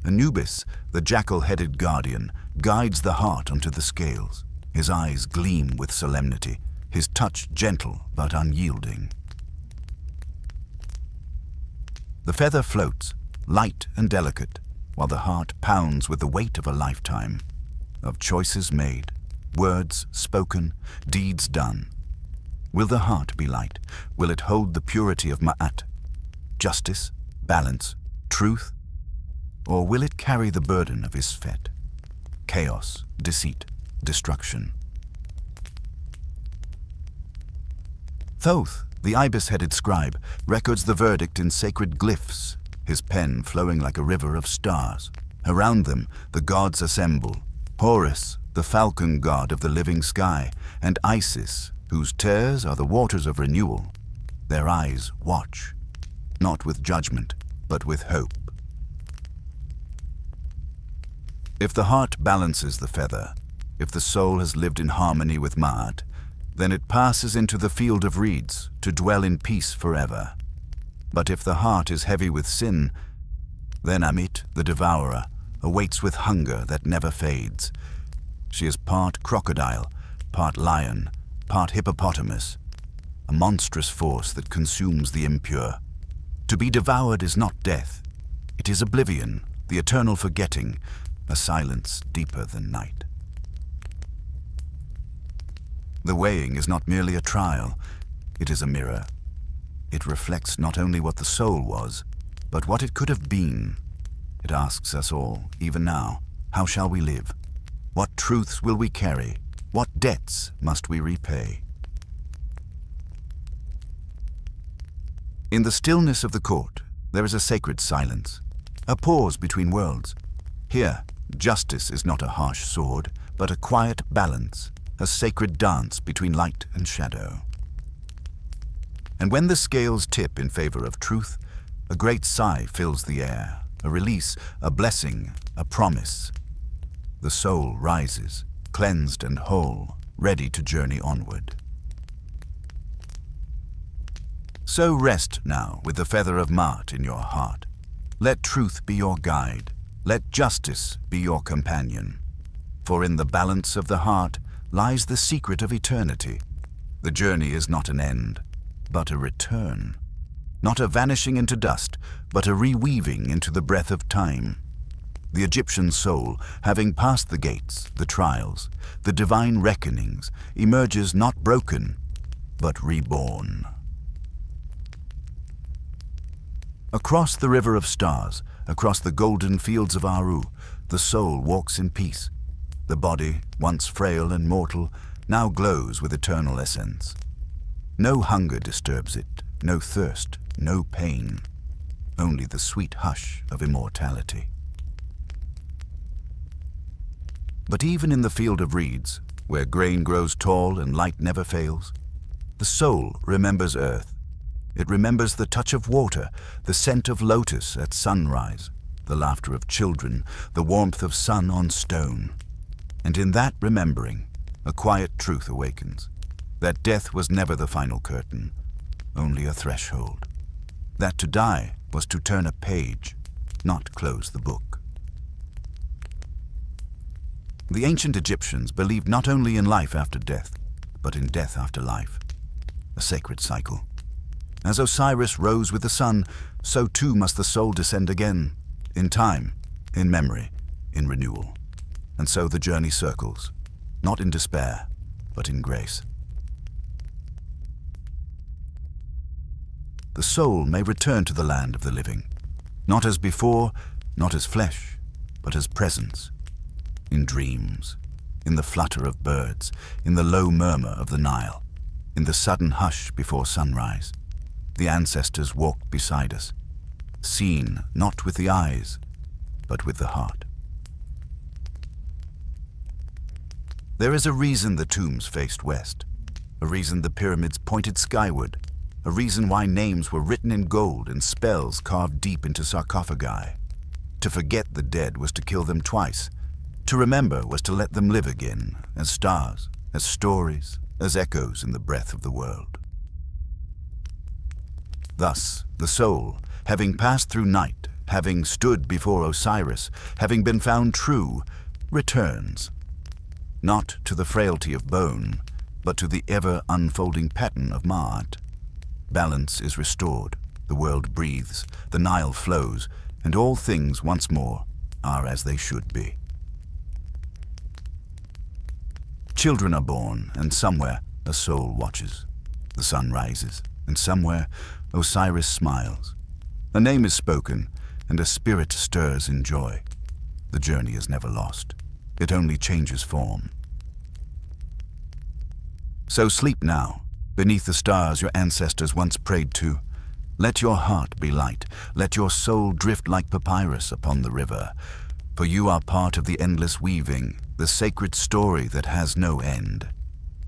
Anubis, the jackal-headed guardian, guides the heart onto the scales. His eyes gleam with solemnity, his touch gentle but unyielding. The feather floats, light and delicate, while the heart pounds with the weight of a lifetime, of choices made, words spoken, deeds done. Will the heart be light? Will it hold the purity of Ma'at, justice, balance, truth? Or will it carry the burden of Isfet, chaos, deceit, destruction? Thoth, the ibis-headed scribe, records the verdict in sacred glyphs, his pen flowing like a river of stars. Around them, the gods assemble. Horus, the falcon god of the living sky, and Isis, whose tears are the waters of renewal. Their eyes watch, not with judgment, but with hope. If the heart balances the feather, if the soul has lived in harmony with Ma'at, then it passes into the field of reeds to dwell in peace forever. But if the heart is heavy with sin, then Amit, the devourer, awaits with hunger that never fades. She is part crocodile, part lion, part hippopotamus, a monstrous force that consumes the impure. To be devoured is not death. It is oblivion, the eternal forgetting, a silence deeper than night. The weighing is not merely a trial, it is a mirror. It reflects not only what the soul was, but what it could have been. It asks us all, even now, how shall we live? What truths will we carry? What debts must we repay? In the stillness of the court, there is a sacred silence, a pause between worlds. Here, justice is not a harsh sword, but a quiet balance, a sacred dance between light and shadow. And when the scales tip in favor of truth, a great sigh fills the air, a release, a blessing, a promise. The soul rises, cleansed and whole, ready to journey onward. So rest now with the feather of Ma'at in your heart. Let truth be your guide. Let justice be your companion. For in the balance of the heart lies the secret of eternity. The journey is not an end, but a return. Not a vanishing into dust, but a reweaving into the breath of time. The Egyptian soul, having passed the gates, the trials, the divine reckonings, emerges not broken, but reborn. Across the river of stars, across the golden fields of Aru, the soul walks in peace. The body, once frail and mortal, now glows with eternal essence. No hunger disturbs it, no thirst, no pain, only the sweet hush of immortality. But even in the field of reeds, where grain grows tall and light never fails, the soul remembers earth. It remembers the touch of water, the scent of lotus at sunrise, the laughter of children, the warmth of sun on stone. And in that remembering, a quiet truth awakens, that death was never the final curtain, only a threshold. That to die was to turn a page, not close the book. The ancient Egyptians believed not only in life after death, but in death after life, a sacred cycle. As Osiris rose with the sun, so too must the soul descend again, in time, in memory, in renewal. And so the journey circles, not in despair, but in grace. The soul may return to the land of the living, not as before, not as flesh, but as presence, in dreams, in the flutter of birds, in the low murmur of the Nile, in the sudden hush before sunrise. The ancestors walked beside us, seen not with the eyes, but with the heart. There is a reason the tombs faced west, a reason the pyramids pointed skyward, a reason why names were written in gold and spells carved deep into sarcophagi. To forget the dead was to kill them twice. To remember was to let them live again, as stars, as stories, as echoes in the breath of the world. Thus, the soul, having passed through night, having stood before Osiris, having been found true, returns, not to the frailty of bone, but to the ever-unfolding pattern of Ma'at. Balance is restored, the world breathes, the Nile flows, and all things once more are as they should be. Children are born, and somewhere a soul watches. The sun rises, and somewhere Osiris smiles. A name is spoken, and a spirit stirs in joy. The journey is never lost. It only changes form. So sleep now, beneath the stars your ancestors once prayed to. Let your heart be light. Let your soul drift like papyrus upon the river. For you are part of the endless weaving, the sacred story that has no end.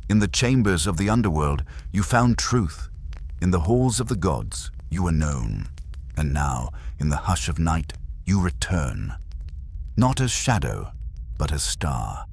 In the chambers of the underworld, you found truth. In the halls of the gods, you were known. And now, in the hush of night, you return. Not as shadow, but as star.